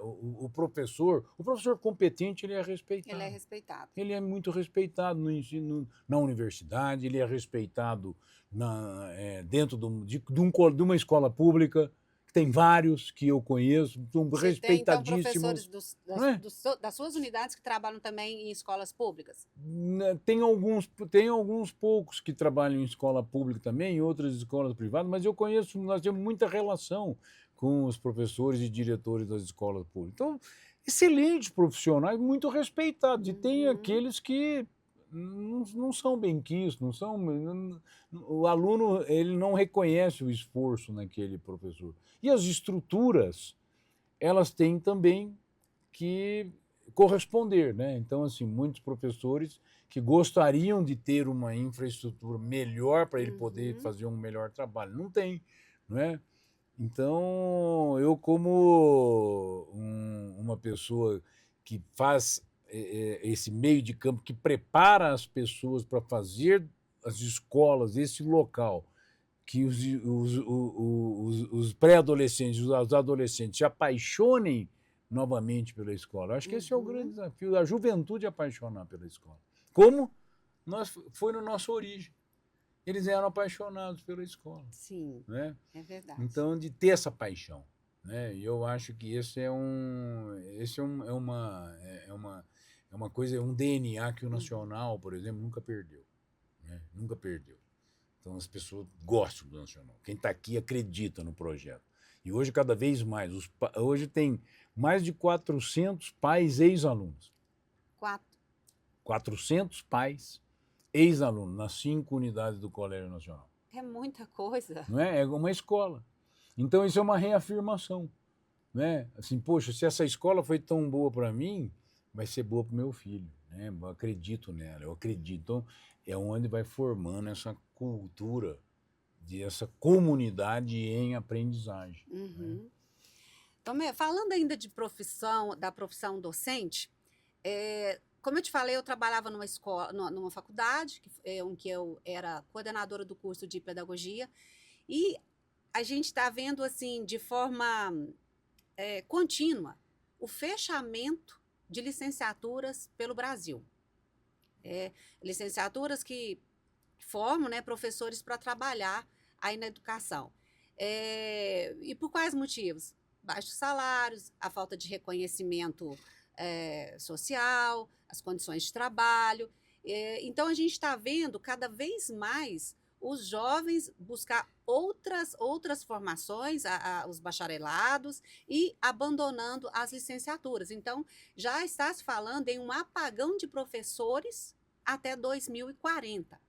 o professor competente, ele é Ele é respeitado. respeitado. Ele é muito respeitado no ensino, na universidade, ele é respeitado dentro de uma escola pública, que tem vários que eu conheço, são Você tem, então, professores respeitadíssimos, não é? das suas unidades que trabalham também em escolas públicas? Tem alguns poucos que trabalham em escola pública também, em outras escolas privadas, mas nós temos muita relação com os professores e diretores das escolas públicas. Então, excelentes profissionais, muito respeitados. E tem Uhum. aqueles que não são benquistos, não são. O aluno, ele não reconhece o esforço naquele professor. E as estruturas, elas têm também que corresponder, né? Então, assim, muitos professores que gostariam de ter uma infraestrutura melhor para ele poder Uhum. fazer um melhor trabalho, não tem, não é? Então, eu como uma pessoa que faz esse meio de campo, que prepara as pessoas para fazer as escolas, esse local, que os pré-adolescentes, os adolescentes se apaixonem novamente pela escola. Acho que esse é o grande Uhum. desafio, a juventude apaixonar pela escola. Como foi na nossa origem. Eles eram apaixonados pela escola, Sim, né? é verdade. Então, de ter essa paixão, né? E eu acho que é uma coisa, é um DNA que o Uhum. Nacional, por exemplo, nunca perdeu, né? Nunca perdeu. Então as pessoas gostam do Nacional. Quem está aqui acredita no projeto. E hoje, cada vez mais, hoje tem mais de 400 pais ex-alunos. 400 pais ex-alunos nas 5 unidades do Colégio Nacional. É muita coisa. não é? É uma escola. Então isso é uma reafirmação, né? Assim, poxa, se essa escola foi tão boa para mim, vai ser boa para o meu filho, né? Eu acredito nela, eu acredito. Então, é onde vai formando essa cultura essa comunidade em aprendizagem, né? Uhum. Tomé, falando ainda de profissão, da profissão docente, como eu te falei, eu trabalhava numa escola, numa faculdade, em que eu era coordenadora do curso de pedagogia, e a gente está vendo assim, de forma contínua, o fechamento de licenciaturas pelo Brasil. Licenciaturas que formam, né, professores para trabalhar aí na educação. E por quais motivos? Baixos salários, a falta de reconhecimento social, as condições de trabalho. Então, a gente está vendo cada vez mais os jovens buscar outras formações, os bacharelados, e abandonando as licenciaturas. Então, já está se falando em um apagão de professores até 2040.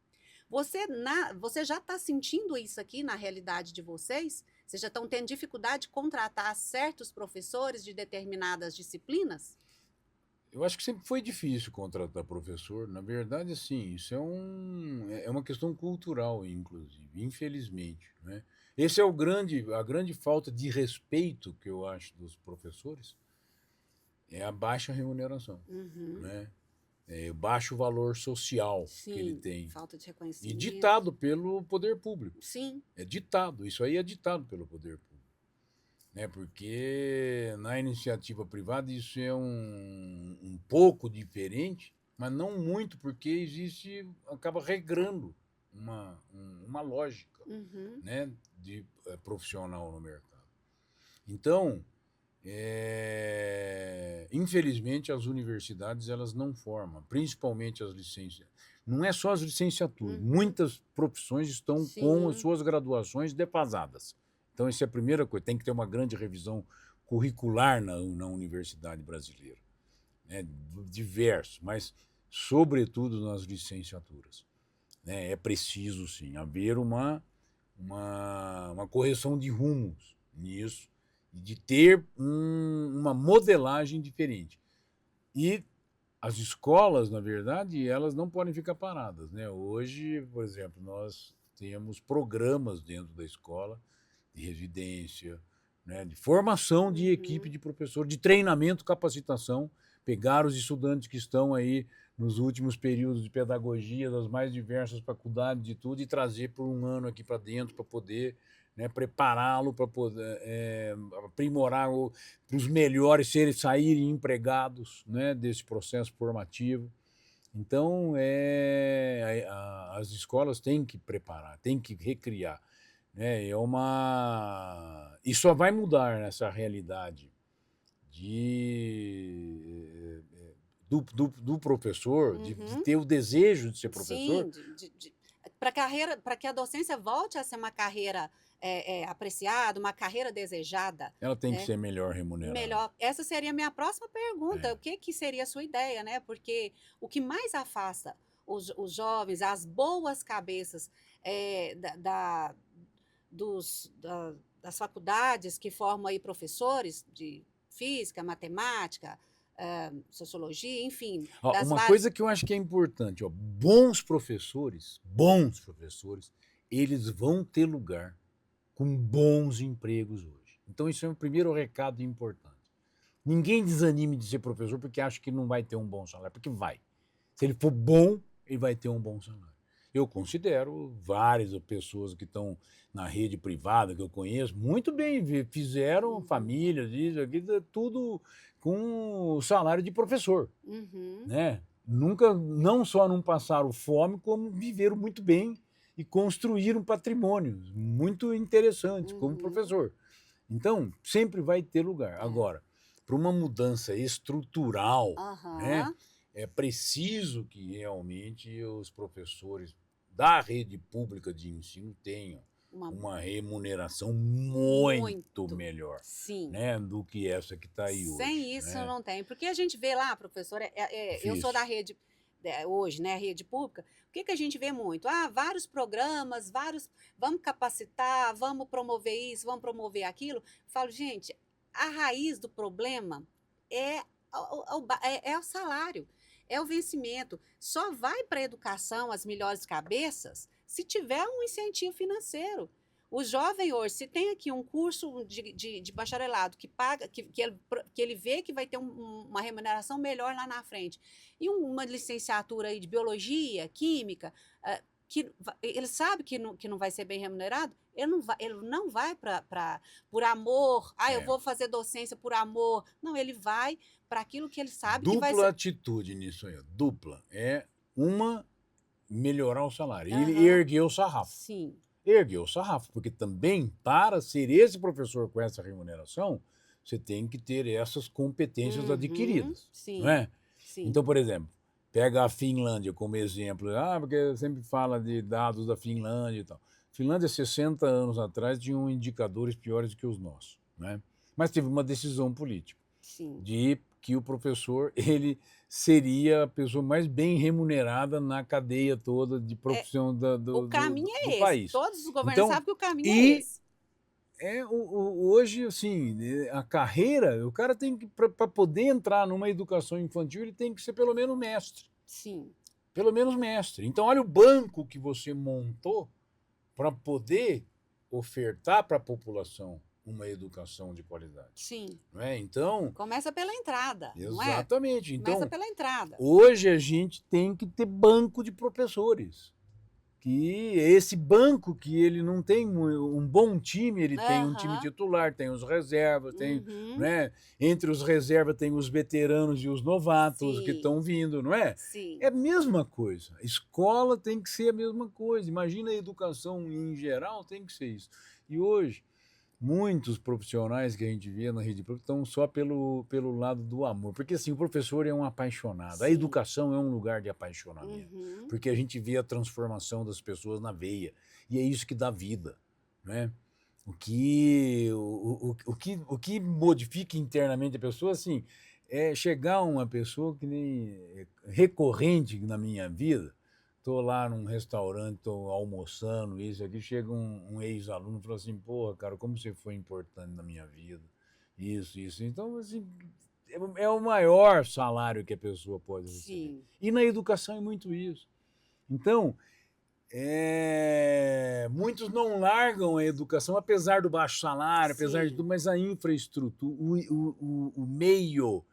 Você já está sentindo isso aqui na realidade de vocês? Vocês já estão tendo dificuldade de contratar certos professores de determinadas disciplinas? Eu acho que sempre foi difícil contratar professor. Na verdade, assim, isso é uma questão cultural, inclusive, infelizmente, né? Esse é a grande falta de respeito que eu acho dos professores, é a baixa remuneração, Uhum. né? É o baixo valor social que ele Sim, tem. falta de E reconhecimento. ditado pelo poder público. Sim. É ditado, isso aí é ditado pelo poder público, né? Porque na iniciativa privada isso é um pouco diferente, mas não muito, porque existe, acaba regrando uma lógica, Uhum. né, de profissional no mercado. Então, infelizmente, as universidades elas não formam, principalmente as licencias. Não é só as licenciaturas, Uhum. muitas profissões estão com as Sim. suas graduações defasadas. Então, essa é a primeira coisa, tem que ter uma grande revisão curricular na universidade brasileira, né? Diverso, mas sobretudo nas licenciaturas, né? É preciso, sim, haver uma correção de rumos nisso, e de ter uma modelagem diferente. E as escolas, na verdade, elas não podem ficar paradas, né? Hoje, por exemplo, nós temos programas dentro da escola de residência, né, de formação de equipe Uhum. de professor, de treinamento, capacitação, pegar os estudantes que estão aí nos últimos períodos de pedagogia das mais diversas faculdades de tudo e trazer por um ano aqui para dentro para poder, né, prepará-lo para poder aprimorar para os melhores saírem empregados, né, desse processo formativo. Então, as escolas têm que preparar, têm que recriar, né? E só vai mudar essa realidade de, do professor, de Uhum. ter o desejo de ser professor. Sim, para que a docência volte a ser uma carreira apreciada, uma carreira desejada, Ela tem que né? ser melhor remunerada. Melhor. Essa seria a minha próxima pergunta. É. O que que seria a sua ideia, né? Porque o que mais afasta os jovens, as boas cabeças eh, da, da- das faculdades que formam aí professores de física, matemática, sociologia, enfim, Ó, das uma várias. coisa que eu acho que é importante, ó, bons professores, eles vão ter lugar com bons empregos hoje. Então, isso é um primeiro recado importante. Ninguém desanime de ser professor porque acha que não vai ter um bom salário, porque vai. Se ele for bom, ele vai ter um bom salário. Eu considero várias pessoas que estão na rede privada que eu conheço muito bem, fizeram Uhum, famílias, isso, aquilo, tudo com o salário de professor, uhum, né? Nunca, não só não passaram fome, como viveram muito bem e construíram patrimônios muito interessantes como uhum. professor. Então, sempre vai ter lugar. É. Agora, para uma mudança estrutural, né, Aham. é preciso que realmente os professores da rede pública de ensino tenham Uma uma remuneração muito muito. melhor, Sim. né, do que essa que está aí hoje, Sem isso né? não tem. Porque a gente vê lá, professora, eu sou da Difícil. rede. hoje, né, a rede pública, o que que a gente vê muito? Ah, vários programas, vários, vamos capacitar, vamos promover isso, vamos promover aquilo. Eu falo, gente, a raiz do problema é é o salário, é o vencimento. Só vai para a educação as melhores cabeças se tiver um incentivo financeiro. O jovem hoje, se tem aqui um curso de bacharelado que paga, que ele vê que vai ter uma remuneração melhor lá na frente, e uma licenciatura aí de biologia, química, ele sabe que não vai ser bem remunerado, ele não vai por amor, eu É. vou fazer docência por amor. Não, ele vai para aquilo que ele sabe que vai Dupla ser. atitude nisso aí, ó, dupla. Uma, melhorar o salário, e Aham, erguer o sarrafo. sim. Erguer o sarrafo, porque também, para ser esse professor com essa remuneração, você tem que ter essas competências Uhum, adquiridas, não sim, é? sim. Então, por exemplo, pega a Finlândia como exemplo. Porque sempre fala de dados da Finlândia e tal. Finlândia, 60 anos atrás, tinha indicadores piores do que os nossos, né? Mas teve uma decisão política Sim. de que o professor ele seria a pessoa mais bem remunerada na cadeia toda de É, profissão o caminho do é esse. país. Todos os governos Então, sabem que o caminho é e esse. hoje, assim, a carreira, o cara tem que, para poder entrar numa educação infantil, ele tem que ser pelo menos mestre. Sim, Pelo menos mestre. Então, olha o banco que você montou para poder ofertar para a população uma educação de qualidade. sim. Não é? Então, Começa pela entrada, não é? exatamente. Começa Então, pela entrada. hoje a gente tem que ter banco de professores. Que esse banco que ele não tem um bom time, ele tem um time Aham. titular, tem os reservas, tem, Uhum. né? Entre os reservas tem os veteranos e os novatos que Sim, estão vindo, não é? É sim. a mesma coisa. Escola tem que ser a mesma coisa. Imagina a educação em geral tem que ser isso. E hoje muitos profissionais que a gente vê na rede pública estão só pelo lado do amor. Porque assim, o professor é um apaixonado, a Sim. educação é um lugar de apaixonamento. Uhum. Porque a gente vê a transformação das pessoas na veia. E é isso que dá vida, né? O que modifica internamente a pessoa, assim, é chegar uma pessoa que nem recorrente na minha vida. Tô lá num restaurante, tô almoçando, isso aqui, chega um ex-aluno e fala assim: "Porra, cara, como você foi importante na minha vida". Isso. Então, assim, é o maior salário que a pessoa pode receber. Sim. E na educação é muito isso. Então, muitos não largam a educação, apesar do baixo salário, apesar de Sim. tudo, mas a infraestrutura, o meio,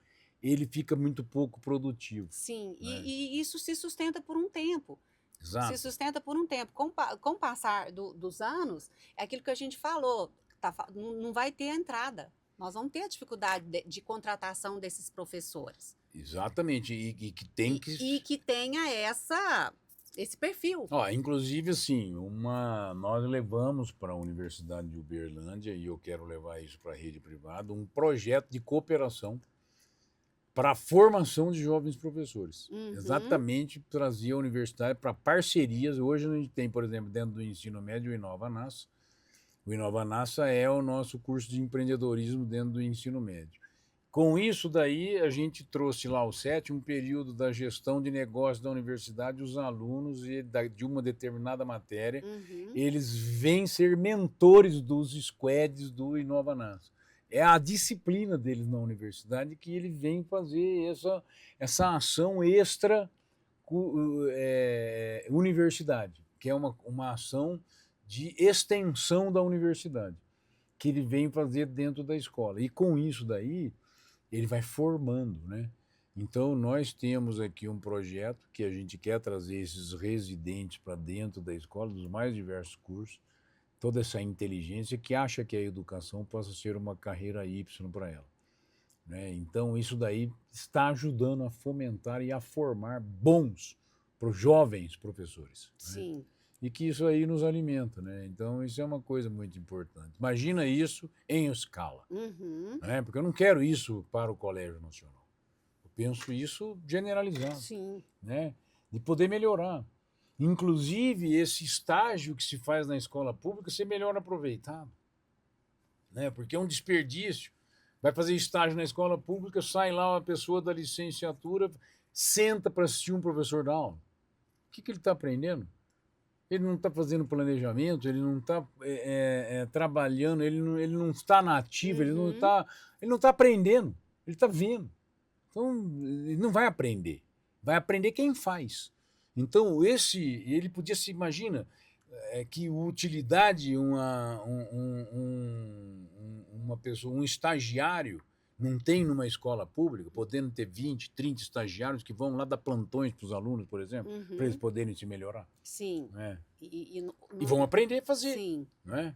ele fica muito pouco produtivo, Sim. né. E isso se sustenta por um tempo. Se Exato. sustenta por um tempo. Com o passar dos anos, é aquilo que a gente falou, não vai ter entrada. Nós vamos ter a dificuldade de contratação desses professores. Exatamente, e que tem que E que tenha esse perfil. inclusive, assim, nós levamos para a Universidade de Uberlândia, e eu quero levar isso para a rede privada, um projeto de cooperação para a formação de jovens professores. Uhum. Exatamente, trazer a universidade para parcerias. Hoje a gente tem, por exemplo, dentro do ensino médio, o Inova NASA. O Inova NASA é o nosso curso de empreendedorismo dentro do ensino médio. Com isso daí, a gente trouxe lá o 7º período da gestão de negócios da universidade, os alunos de uma determinada matéria, Uhum. eles vêm ser mentores dos squads do Inova NASA. É a disciplina deles na universidade que ele vem fazer essa ação extra universidade, que é uma ação de extensão da universidade, que ele vem fazer dentro da escola. E com isso daí, ele vai formando, né? Então, nós temos aqui um projeto que a gente quer trazer esses residentes para dentro da escola, dos mais diversos cursos, toda essa inteligência que acha que a educação possa ser uma carreira Y para ela, né? Então, isso daí está ajudando a fomentar e a formar bons jovens professores, né? Sim. E que isso aí nos alimenta, né? Então, isso é uma coisa muito importante. Imagina isso em escala, Uhum. né? Porque eu não quero isso para o Colégio Nacional. Eu penso isso generalizado, Sim. né? De poder melhorar. Inclusive, esse estágio que se faz na escola pública ser melhor aproveitado, né? Porque é um desperdício. Vai fazer estágio na escola pública, sai lá uma pessoa da licenciatura, senta para assistir um professor dar aula. O que ele está aprendendo? Ele não está fazendo planejamento, ele não está trabalhando, ele não está na ativa, ele não está aprendendo, ele está vendo. Então, ele não vai aprender. Vai aprender quem faz. Então, ele podia se imagina que utilidade uma pessoa, um estagiário, não tem numa escola pública, podendo ter 20, 30 estagiários que vão lá dar plantões para os alunos, por exemplo, para eles poderem se melhorar. Sim. Né? E vão aprender a fazer. Sim. Né?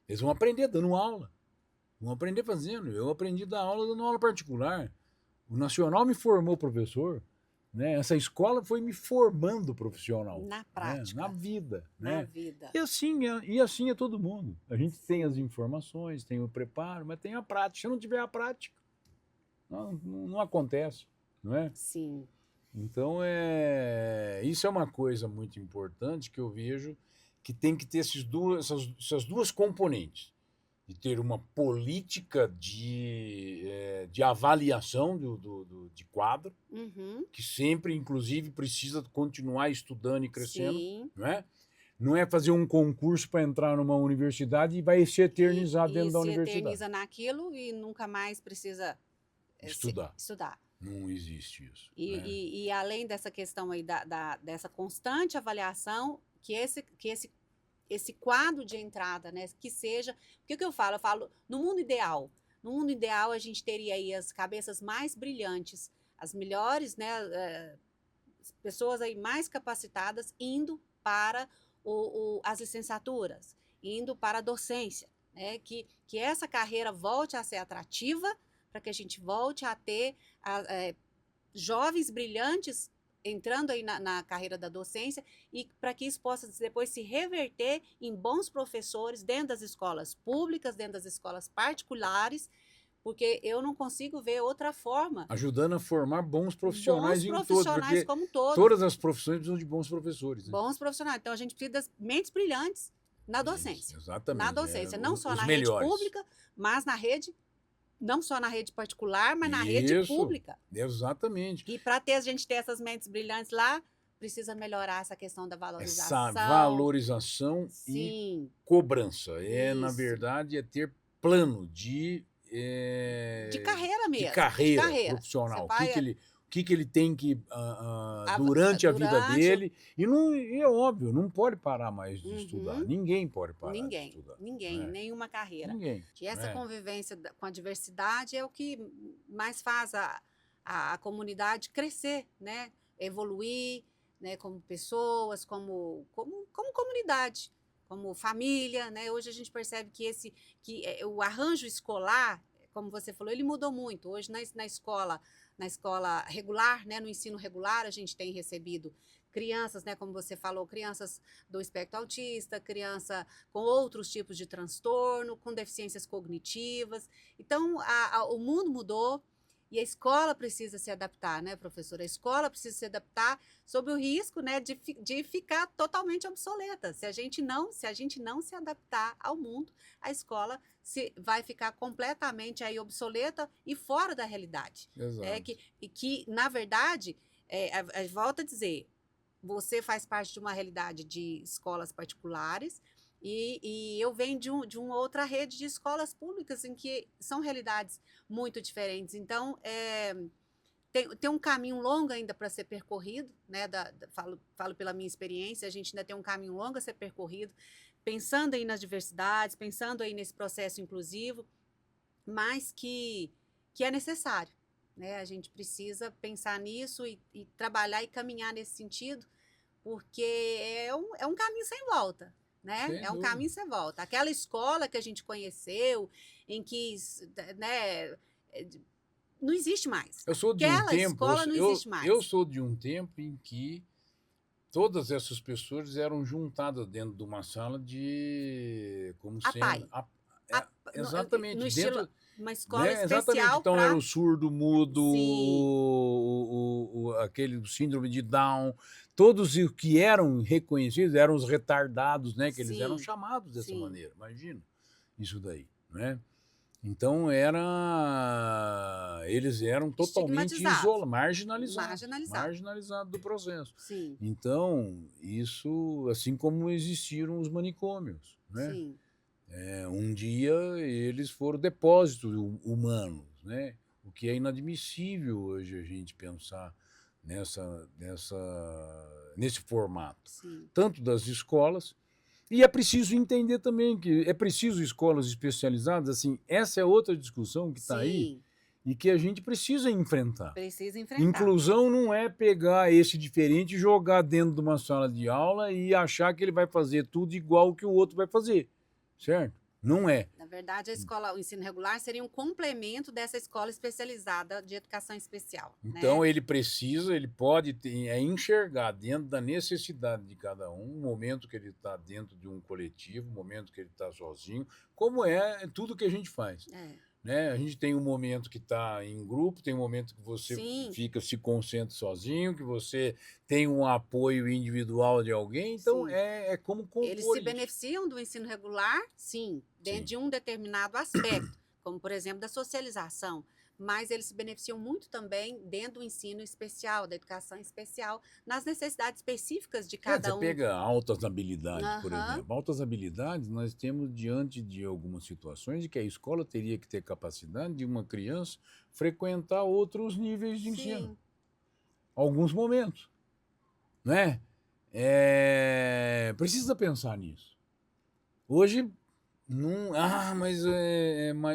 Eles vão aprender dando aula. Vão aprender fazendo. Eu aprendi a dar aula dando aula particular. O Nacional me formou professor. Né? Essa escola foi me formando profissional. Na prática. Né? Na vida. Na né? vida. E assim é todo mundo. A gente tem as informações, tem o preparo, mas tem a prática. Se não tiver a prática, não acontece. Não é? Sim. Então, isso é uma coisa muito importante que eu vejo que tem que ter essas duas componentes. De ter uma política de avaliação de quadro, que sempre, inclusive, precisa continuar estudando e crescendo. Sim. Não é fazer um concurso para entrar numa universidade e vai se eternizar dentro da universidade. Se eterniza naquilo e nunca mais precisa estudar. Não existe isso. E além dessa questão aí dessa constante avaliação, que esse quadro de entrada, né, que seja... O que eu falo? Eu falo, no mundo ideal a gente teria aí as cabeças mais brilhantes, as melhores, né, pessoas aí mais capacitadas indo para as licenciaturas, indo para a docência, né, que essa carreira volte a ser atrativa, para que a gente volte a ter jovens brilhantes entrando aí na carreira da docência e para que isso possa depois se reverter em bons professores dentro das escolas públicas, dentro das escolas particulares, porque eu não consigo ver outra forma. Ajudando a formar bons profissionais porque como todos. Todas as profissões precisam de bons professores. Né? Bons profissionais. Então, a gente precisa das mentes brilhantes na docência. Exatamente. Na docência, não só na melhores. rede pública, mas na rede... Não só na rede particular, mas na rede pública. Exatamente. E para a gente ter essas mentes brilhantes lá, precisa melhorar essa questão da valorização. Essa valorização e cobrança. Na verdade, ter plano de carreira mesmo. De carreira profissional. O que ele tem que, durante a vida dele... E é óbvio, não pode parar mais de estudar. Ninguém pode parar de estudar. Ninguém, nenhuma carreira. Ninguém. Que essa convivência com a diversidade é o que mais faz a comunidade crescer, né? Evoluir, né? Como pessoas, como comunidade, como família, né? Hoje a gente percebe que o arranjo escolar, como você falou, ele mudou muito. Hoje na escola regular, né, no ensino regular, a gente tem recebido crianças, né, como você falou, crianças do espectro autista, criança com outros tipos de transtorno, com deficiências cognitivas. Então, o mundo mudou e a escola precisa se adaptar, né, professora? A escola precisa se adaptar sob o risco, né, de ficar totalmente obsoleta. Se a gente não se adaptar ao mundo, a escola vai ficar completamente aí obsoleta e fora da realidade. Exato. Que na verdade, volto a dizer, você faz parte de uma realidade de escolas particulares e eu venho de uma outra rede de escolas públicas em que são realidades muito diferentes. Então, tem um caminho longo ainda para ser percorrido, né? Falo pela minha experiência, a gente ainda tem um caminho longo a ser percorrido, pensando aí nas diversidades, pensando aí nesse processo inclusivo, mas que é necessário, né? A gente precisa pensar nisso e trabalhar e caminhar nesse sentido, porque é um caminho sem volta, né? É um caminho sem volta. Aquela escola que a gente conheceu, em que, né, não existe mais. Eu sou de Aquela escola não existe mais. Eu sou de um tempo em que todas essas pessoas eram juntadas dentro de uma sala de... Como sendo... exatamente. No estilo, uma escola Exatamente. especial. Então era o surdo, mudo, aquele síndrome de Down, todos os que eram reconhecidos eram os retardados, né? Que eles eram chamados dessa maneira. Imagina isso daí, né? Então eles eram totalmente Estigmatizado, marginalizado. marginalizados do processo. Sim, Então, isso, assim como existiram os manicômios, né? sim, Um dia eles foram depósitos humanos, né? O que é inadmissível hoje a gente pensar nesse formato, sim, tanto das escolas. E é preciso entender também que é preciso escolas especializadas, assim, essa é outra discussão que está aí sim. e que a gente precisa enfrentar. Precisa enfrentar. Inclusão não é pegar esse diferente e jogar dentro de uma sala de aula e achar que ele vai fazer tudo igual que o outro vai fazer, certo? Não é. Na verdade, o ensino regular seria um complemento dessa escola especializada de educação especial, né? Então ele pode enxergar dentro da necessidade de cada um, o momento que ele está dentro de um coletivo, o momento que ele está sozinho, como é tudo que a gente faz. É. Né? A gente tem um momento que está em grupo, tem um momento que você Sim, se concentra sozinho, que você tem um apoio individual de alguém, então sim. é como Eles compor se isso. beneficiam do ensino regular, sim, dentro Sim. de um determinado aspecto, como por exemplo da socialização, mas eles se beneficiam muito também dentro do ensino especial, da educação especial, nas necessidades específicas de Você cada um. pega altas habilidades, por Aham, exemplo. Altas habilidades nós temos diante de algumas situações de que a escola teria que ter capacidade de uma criança frequentar outros níveis de ensino, sim, alguns momentos, né? Precisa pensar nisso. Hoje, não, mas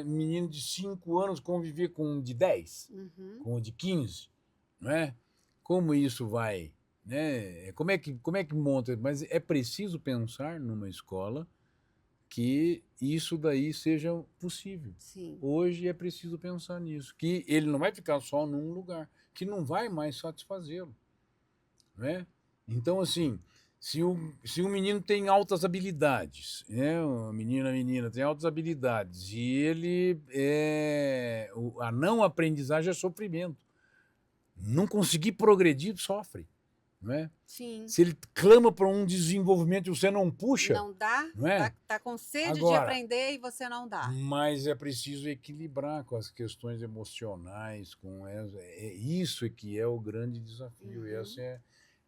menino de 5 anos conviver com um de 10, uhum, com um de 15, não é? Como isso vai, né? Como é que monta? Mas é preciso pensar numa escola que isso daí seja possível. sim, Hoje é preciso pensar nisso, que ele não vai ficar só num lugar, que não vai mais satisfazê-lo, né? Então, assim, se o menino tem altas habilidades, né? A menina tem altas habilidades e a não aprendizagem é sofrimento. Não conseguir progredir, sofre, não é? sim. Se ele clama para um desenvolvimento e você não puxa, Não dá, não é? tá com sede de Agora, aprender e você não dá. mas é preciso equilibrar com as questões emocionais, isso é que é o grande desafio. Uhum,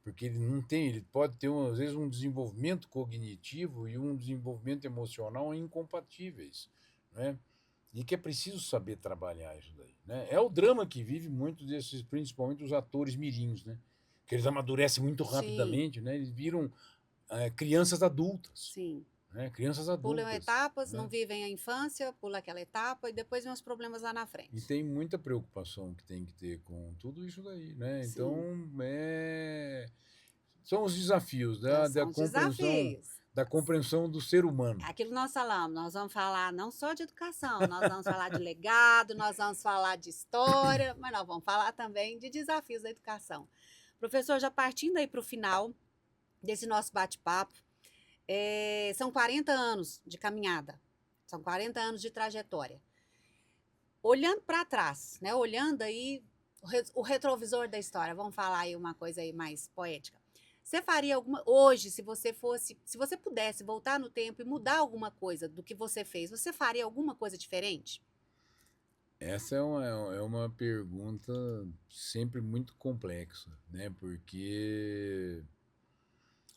Porque ele não tem, ele pode ter às vezes um desenvolvimento cognitivo e um desenvolvimento emocional incompatíveis, né? E que é preciso saber trabalhar isso daí, né? É o drama que vive muito desses, principalmente os atores mirins, né? Que eles amadurecem muito sim, rapidamente, né? Eles viram crianças adultas, sim. né? Crianças Pulam adultas, etapas, não né? vivem a infância, pula aquela etapa e depois vem os problemas lá na E frente. tem muita preocupação que tem que ter com tudo isso daí, né? Então, Sim, são os desafios são os desafios. da compreensão do ser É humano. aquilo que nós falamos, nós vamos falar não só de educação, nós vamos falar de legado, nós vamos falar de história, mas nós vamos falar também de desafios da educação. Professor, já partindo aí para o final desse nosso bate-papo, são 40 anos de caminhada, são 40 anos de trajetória. Olhando para trás, né? Olhando aí o retrovisor da história, vamos falar aí uma coisa aí mais poética. Você faria alguma hoje, se você pudesse voltar no tempo e mudar alguma coisa do que você fez, você faria alguma coisa diferente? Essa é uma pergunta sempre muito complexa, né? Porque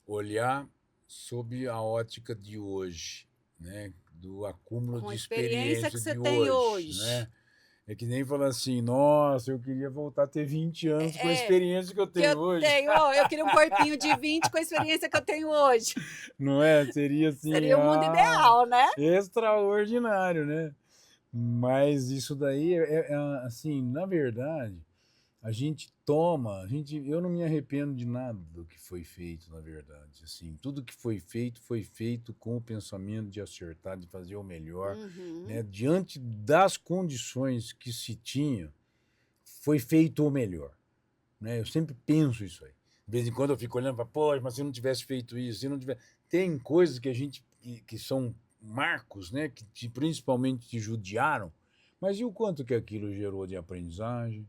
olhar sob a ótica de hoje, né? Do acúmulo Com a de experiência que experiência você de tem hoje, hoje. né? É que nem falar assim, nossa, eu queria voltar a ter 20 anos com a É, experiência que eu que tenho eu hoje. tenho, eu queria um corpinho de 20 com a experiência que eu tenho hoje. Não é? Seria assim, Seria o mundo ideal, né? extraordinário, né? Mas isso daí assim, na verdade, eu não me arrependo de nada do que foi feito, na verdade. Assim, tudo que foi feito com o pensamento de acertar, de fazer o melhor, Uhum, né? Diante das condições que se tinha, foi feito o melhor, né? Eu sempre penso isso aí. De vez em quando eu fico olhando para, pô, mas se eu não tivesse feito isso, se eu não tivesse... Tem coisas que a gente que são marcos, né, que principalmente te judiaram, mas e o quanto que aquilo gerou de aprendizagem,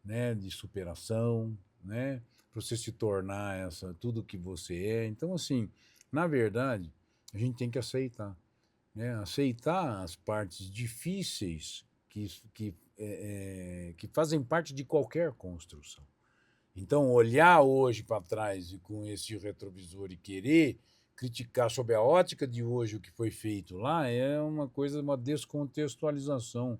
né, de superação, né, para você se tornar tudo que você é. Então, assim, na verdade, a gente tem que aceitar. né? Aceitar as partes difíceis que fazem parte de qualquer construção. Então, olhar hoje para trás e com esse retrovisor e querer criticar sob a ótica de hoje o que foi feito lá é uma coisa, uma descontextualização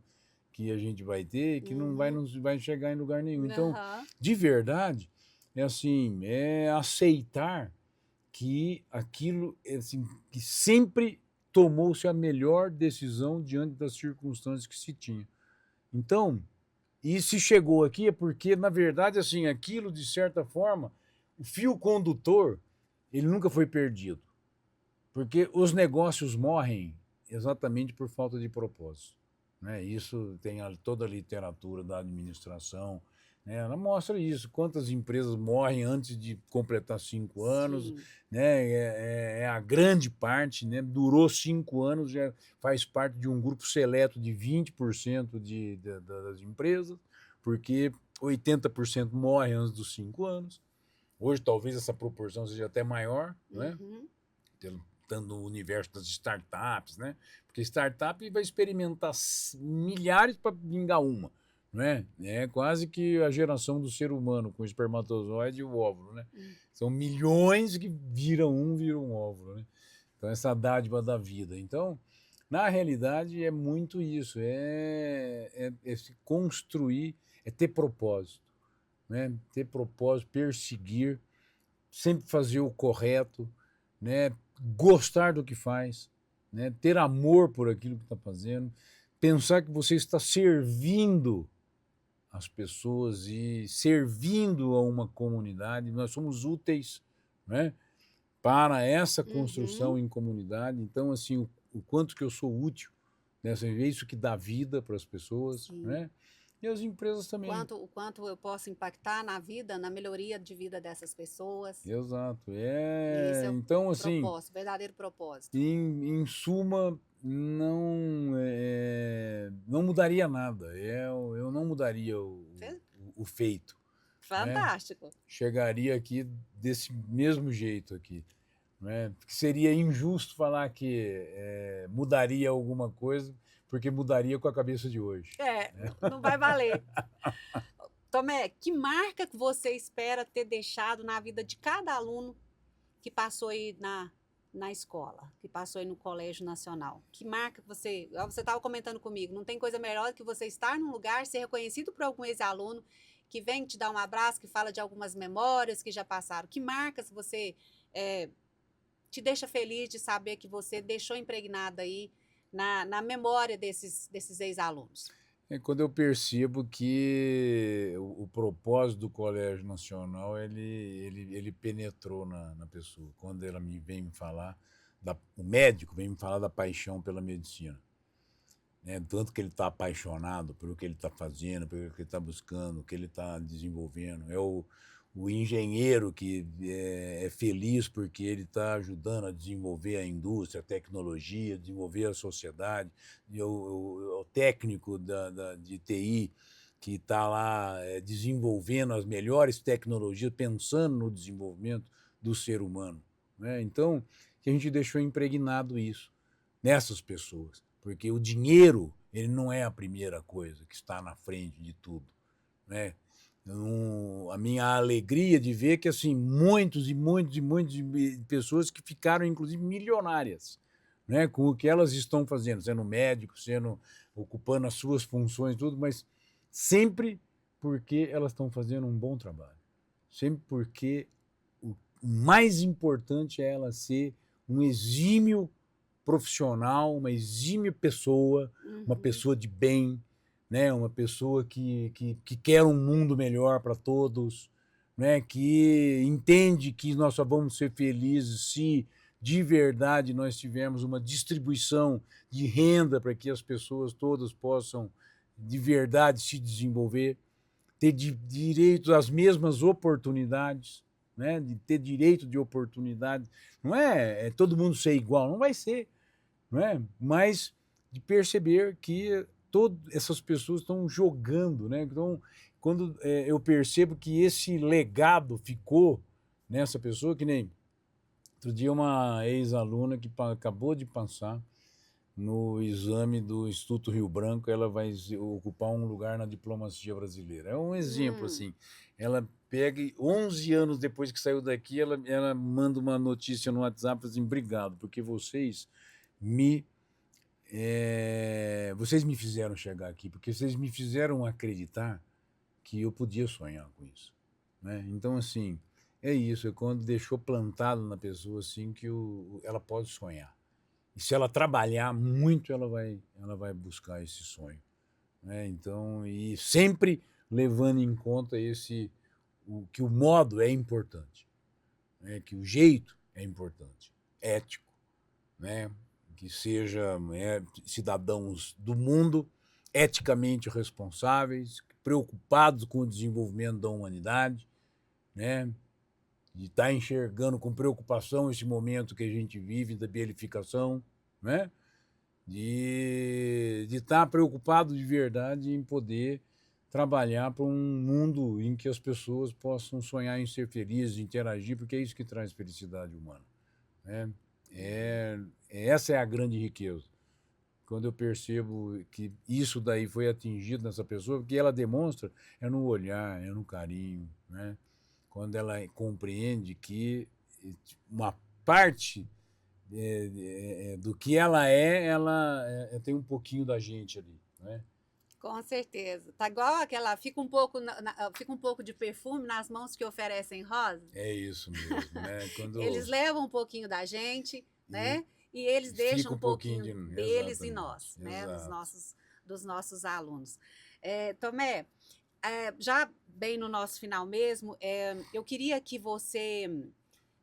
que a gente vai ter e que Uhum. não vai chegar em lugar nenhum. Então, Aham. de verdade, é assim, é aceitar que aquilo, assim, que sempre tomou-se a melhor decisão diante das circunstâncias que se tinha. Então, e se chegou aqui é porque, na verdade, assim, aquilo, de certa forma, o fio condutor, ele nunca foi perdido. Porque os negócios morrem exatamente por falta de propósito, né? Isso tem toda a literatura da administração, né? Ela mostra isso, quantas empresas morrem antes de completar 5 anos, Sim. né? É a grande parte, né? Durou 5 anos, já faz parte de um grupo seleto de 20% das empresas, porque 80% morrem antes dos 5 anos. Hoje talvez essa proporção seja até maior, né? Uhum. Estando no universo das startups, né? Porque startup vai experimentar milhares para vingar uma, né? É quase que a geração do ser humano com o espermatozoide e o óvulo, né? Hum. São milhões que viram um óvulo, né? Então, essa dádiva da vida. Então, na realidade, é muito isso, é se construir, é ter propósito, né? Ter propósito, perseguir, sempre fazer o correto, né? Gostar do que faz, né? Ter amor por aquilo que está fazendo, pensar que você está servindo as pessoas e servindo a uma comunidade, nós somos úteis, né? Para essa construção Uhum. em comunidade. Então, assim, o quanto que eu sou útil, né? É isso que dá vida para as pessoas, Sim. né? E as empresas também. O quanto eu posso impactar na vida, na melhoria de vida dessas pessoas. Exato. Esse é o Então, assim, propósito, verdadeiro propósito. em suma, não mudaria nada. Eu não mudaria Fe- o feito, né? Fantástico. Chegaria aqui desse mesmo jeito aqui, né? Porque seria injusto falar que mudaria alguma coisa, porque mudaria com a cabeça de hoje. É, não vai valer. Tomé, que marca que você espera ter deixado na vida de cada aluno que passou aí na escola, que passou aí no Colégio Nacional? Que marca que você estava comentando comigo, não tem coisa melhor do que você estar num lugar, ser reconhecido por algum ex-aluno que vem te dar um abraço, que fala de algumas memórias que já passaram. Que marcas você eh, te deixa feliz de saber que você deixou impregnada aí na memória desses ex-alunos? É quando eu percebo que o propósito do Colégio Nacional ele penetrou na pessoa. Quando ela vem me falar, o médico vem me falar da paixão pela medicina, né? Tanto que ele está apaixonado pelo que ele está fazendo, pelo que ele está buscando, o que ele está desenvolvendo. É o engenheiro que é feliz porque ele está ajudando a desenvolver a indústria, a tecnologia, desenvolver a sociedade. E o técnico de TI que está lá desenvolvendo as melhores tecnologias, pensando no desenvolvimento do ser humano, né? Então, que a gente deixou impregnado isso nessas pessoas, porque o dinheiro ele não é a primeira coisa que está na frente de tudo, né? A minha alegria de ver que assim muitos e muitos e muitas de pessoas que ficaram inclusive milionárias, né, com o que elas estão fazendo, sendo médico, sendo ocupando as suas funções, tudo, mas sempre porque elas estão fazendo um bom trabalho, sempre porque o mais importante é ela ser um exímio profissional, uma exímia pessoa, uma Uhum. pessoa de bem, né? Uma pessoa que quer um mundo melhor para todos, né? Que entende que nós só vamos ser felizes se de verdade nós tivermos uma distribuição de renda para que as pessoas todas possam de verdade se desenvolver, ter direito às mesmas oportunidades, né? De ter direito de oportunidade. Não é todo mundo ser igual, não vai ser, não é? Mas de perceber que todas essas pessoas estão jogando, né? Então, quando eu percebo que esse legado ficou nessa pessoa, que nem outro dia uma ex-aluna que acabou de passar, no exame do Instituto Rio Branco, ela vai ocupar um lugar na diplomacia brasileira. É um exemplo, Hum, assim. Ela pega e 11 anos depois que saiu daqui, ela manda uma notícia no WhatsApp assim, obrigado, porque me vocês me fizeram chegar aqui, porque vocês me fizeram acreditar que eu podia sonhar com isso, né? Então, assim, é isso, é quando deixou plantado na pessoa, assim, que ela pode sonhar. E se ela trabalhar muito, ela vai buscar esse sonho, né? Então, e sempre levando em conta que o modo é importante, né? Que o jeito é importante, ético, né? Que seja cidadãos do mundo eticamente responsáveis, preocupados com o desenvolvimento da humanidade, né? De estar enxergando com preocupação esse momento que a gente vive da belificação, né? De estar preocupado de verdade em poder trabalhar para um mundo em que as pessoas possam sonhar em ser felizes, interagir, porque é isso que traz felicidade humana, né? uhum. É, essa é a grande riqueza. Quando eu percebo que isso daí foi atingido nessa pessoa, porque ela demonstra é no olhar, é no carinho, né? Quando ela compreende que uma parte do que ela tem um pouquinho da gente ali, né? Com certeza. Tá igual aquela, fica um pouco, fica um pouco de perfume nas mãos que oferecem rosas. É isso mesmo, né? Eles levam um pouquinho da gente, E, né? E eles e deixam fica um um pouquinho pouquinho de. deles em Exatamente, nós, né? exato. Dos nossos alunos. Tomé, já bem no nosso final mesmo, eu queria que você,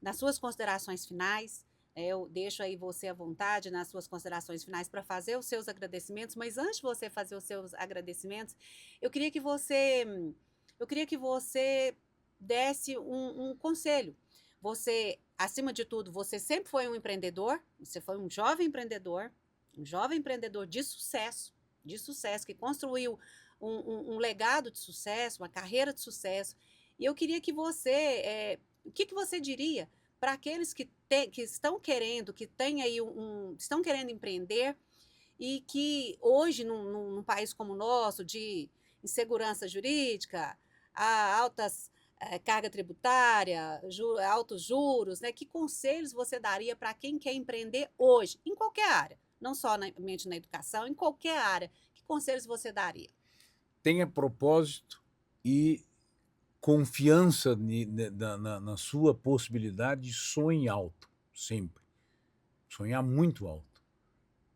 nas suas considerações finais, eu deixo aí você à vontade nas suas considerações finais para fazer os seus agradecimentos, mas antes de você fazer os seus agradecimentos, eu queria que você, eu queria que você desse um conselho. Você, acima de tudo, você sempre foi um empreendedor, você foi um jovem empreendedor de sucesso, que construiu um legado de sucesso, uma carreira de sucesso. E eu queria que você, o que, que você diria para aqueles que estão querendo, que têm aí estão querendo empreender e que hoje, num país como o nosso, de insegurança jurídica, a altas carga tributária, altos juros, né? Que conselhos você daria para quem quer empreender hoje, em qualquer área, não somente na educação, em qualquer área? Que conselhos você daria? Tenha propósito e confiança na sua possibilidade e sonhe alto, sempre. Sonhar muito alto.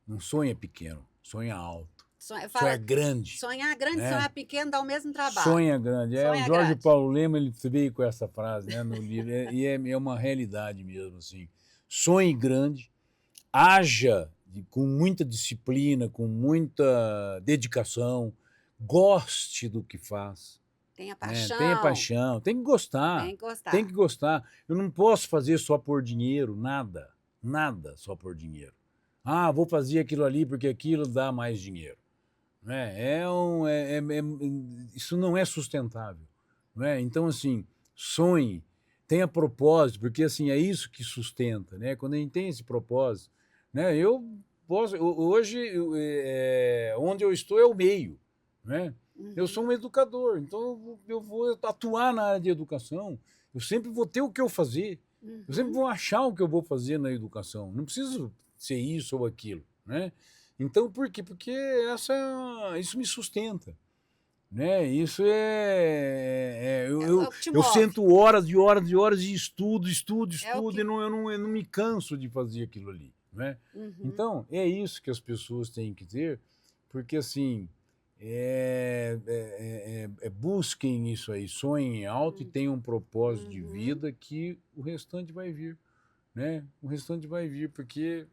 Não sonha pequeno, sonha alto. Sonha Fala, grande, sonhar grande e né? sonhar pequeno dá o mesmo trabalho. Sonha grande. O Sonha Jorge grande. Paulo Lema, ele veio com essa frase, né, no livro, é uma realidade mesmo, assim. Sonhe grande, haja com muita disciplina, com muita dedicação, goste do que faz, Tenha né? Tenha paixão, paixão, tem que gostar, tem que tem gostar. que gostar. Eu não posso fazer só por dinheiro, nada, nada só por dinheiro. Ah, vou fazer aquilo ali porque aquilo dá mais dinheiro, né? Isso não é sustentável, né? Então, assim, sonhe, tenha propósito, porque assim é isso que sustenta, né? Quando a gente tem esse propósito, né? Hoje onde eu estou é o meio, né? Eu sou Uhum, um educador, então eu vou atuar na área de educação. Eu sempre vou ter o que eu fazer. Eu sempre uhum. vou achar o que eu vou fazer na educação. Não preciso ser isso ou aquilo, né? Então, por quê? Porque isso me sustenta, né? Isso É o que te eu move. sento horas e horas e horas e estudo, estudo, É o estudo, e que. eu não me canso de fazer aquilo ali, né? Uhum, Então, é isso que as pessoas têm que ter, porque assim, busquem isso aí, sonhem alto e uhum, tenham um propósito de uhum. vida que o restante vai vir, né? O restante vai vir, porque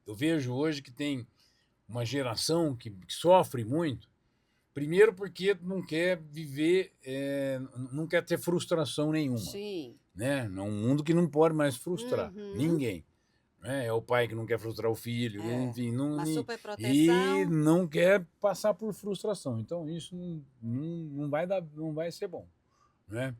eu vejo hoje que tem uma geração que sofre muito, primeiro porque não quer viver, não quer ter frustração nenhuma, Sim. né? É um mundo que não pode mais frustrar Uhum. ninguém, né? É o pai que não quer frustrar o filho, É. enfim, Uma e superproteção. não quer passar por frustração. Então isso não vai dar, não vai ser bom, né?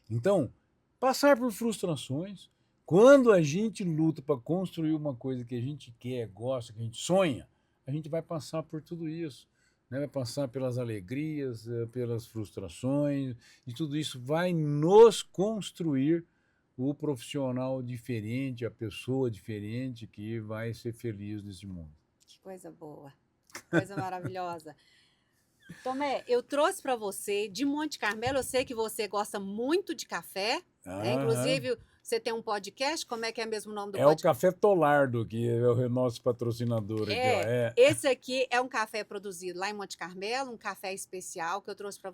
Então, passar por frustrações, Quando a gente luta para construir uma coisa que a gente quer, gosta, que a gente sonha, a gente vai passar por tudo isso, né? Vai passar pelas alegrias, pelas frustrações, e tudo isso vai nos construir o profissional diferente, a pessoa diferente que vai ser feliz nesse mundo. Que coisa boa, coisa maravilhosa. Tomé, eu trouxe para você de Monte Carmelo, eu sei que você gosta muito de café, né? Aham. Inclusive, você tem um podcast, como é que é mesmo o nome do É o podcast? Café Tolardo, que é o nosso patrocinador aqui, ó. Esse aqui é um café produzido lá em Monte Carmelo, um café especial que eu trouxe para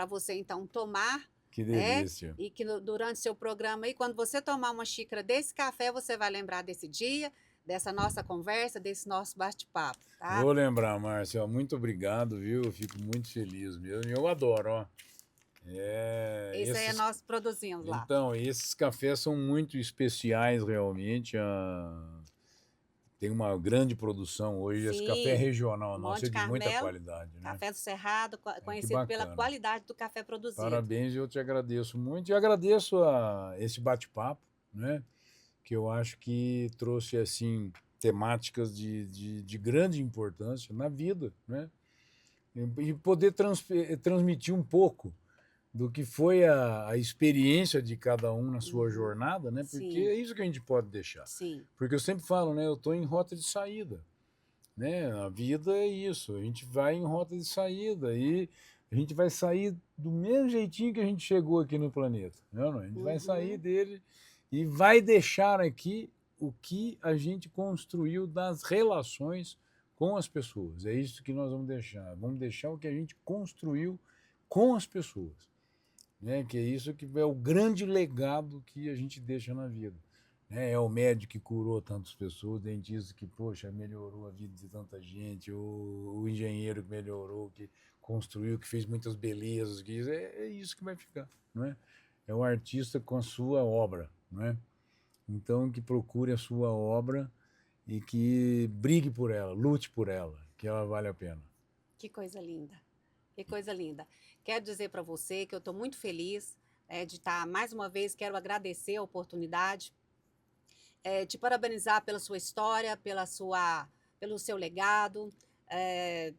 você então tomar, Que né? delícia. E que durante seu programa aí, quando você tomar uma xícara desse café, você vai lembrar desse dia, dessa nossa conversa, desse nosso bate-papo, tá? Vou lembrar, Márcia, ó, muito obrigado, viu? Eu fico muito feliz mesmo. Eu adoro, ó. Esse aí é nós produzimos lá. Então, esses cafés são muito especiais realmente. Tem uma grande produção hoje. Esse café Sim, regional nosso é Monte de muita Carmelo, qualidade, né? Café do Cerrado, Que conhecido pela bacana. qualidade do café produzido. Parabéns, eu te agradeço muito. E agradeço esse bate-papo, né? Que eu acho que trouxe, assim, temáticas de grande importância na vida, né? E poder transmitir um pouco do que foi a experiência de cada um na sua Uhum. jornada, né? Porque Sim, é isso que a gente pode deixar. sim. Porque eu sempre falo, né? Eu estou em rota de saída, né? A vida é isso, a gente vai em rota de saída e a gente vai sair do mesmo jeitinho que a gente chegou aqui no planeta, né? A gente vai sair Uhum. dele e vai deixar aqui o que a gente construiu das relações com as pessoas. É isso que nós vamos deixar. Vamos deixar o que a gente construiu com as pessoas, né? Que é isso que é o grande legado que a gente deixa na vida. Né? É o médico que curou tantas pessoas, o dentista que, poxa, melhorou a vida de tanta gente, o engenheiro que melhorou, que construiu, que fez muitas belezas, que é isso que vai ficar, não é? É o artista com a sua obra, não é? Então, que procure a sua obra e que brigue por ela, lute por ela, que ela vale a pena. Que coisa linda. Que coisa linda. Quero dizer para você que eu estou muito feliz de estar, mais uma vez, quero agradecer a oportunidade, te parabenizar pela sua história, pelo seu legado, é,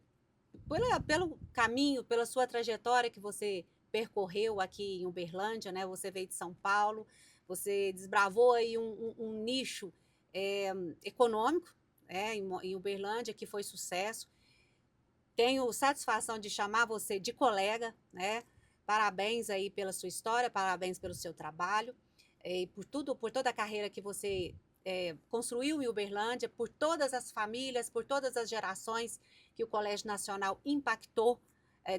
pelo caminho, pela sua trajetória que você percorreu aqui em Uberlândia, né? Você veio de São Paulo, você desbravou aí um nicho é, econômico, em Uberlândia, que foi sucesso. Tenho satisfação de chamar você de colega, né? Parabéns aí pela sua história, parabéns pelo seu trabalho, e por tudo, por toda a carreira que você construiu em Uberlândia, por todas as famílias, por todas as gerações que o Colégio Nacional impactou,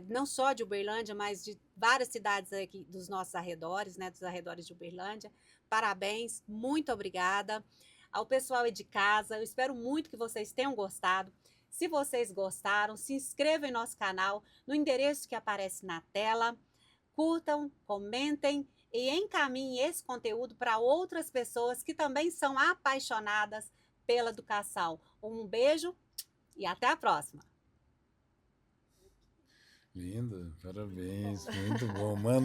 não só de Uberlândia, mas de várias cidades aqui dos nossos arredores, né? Dos arredores de Uberlândia. Parabéns, muito obrigada. Ao pessoal aí de casa, eu espero muito que vocês tenham gostado. Se vocês gostaram, se inscrevam em nosso canal no endereço que aparece na tela. Curtam, comentem e encaminhem esse conteúdo para outras pessoas que também são apaixonadas pela educação. Um beijo e até a próxima. Lindo, parabéns, muito bom. Manda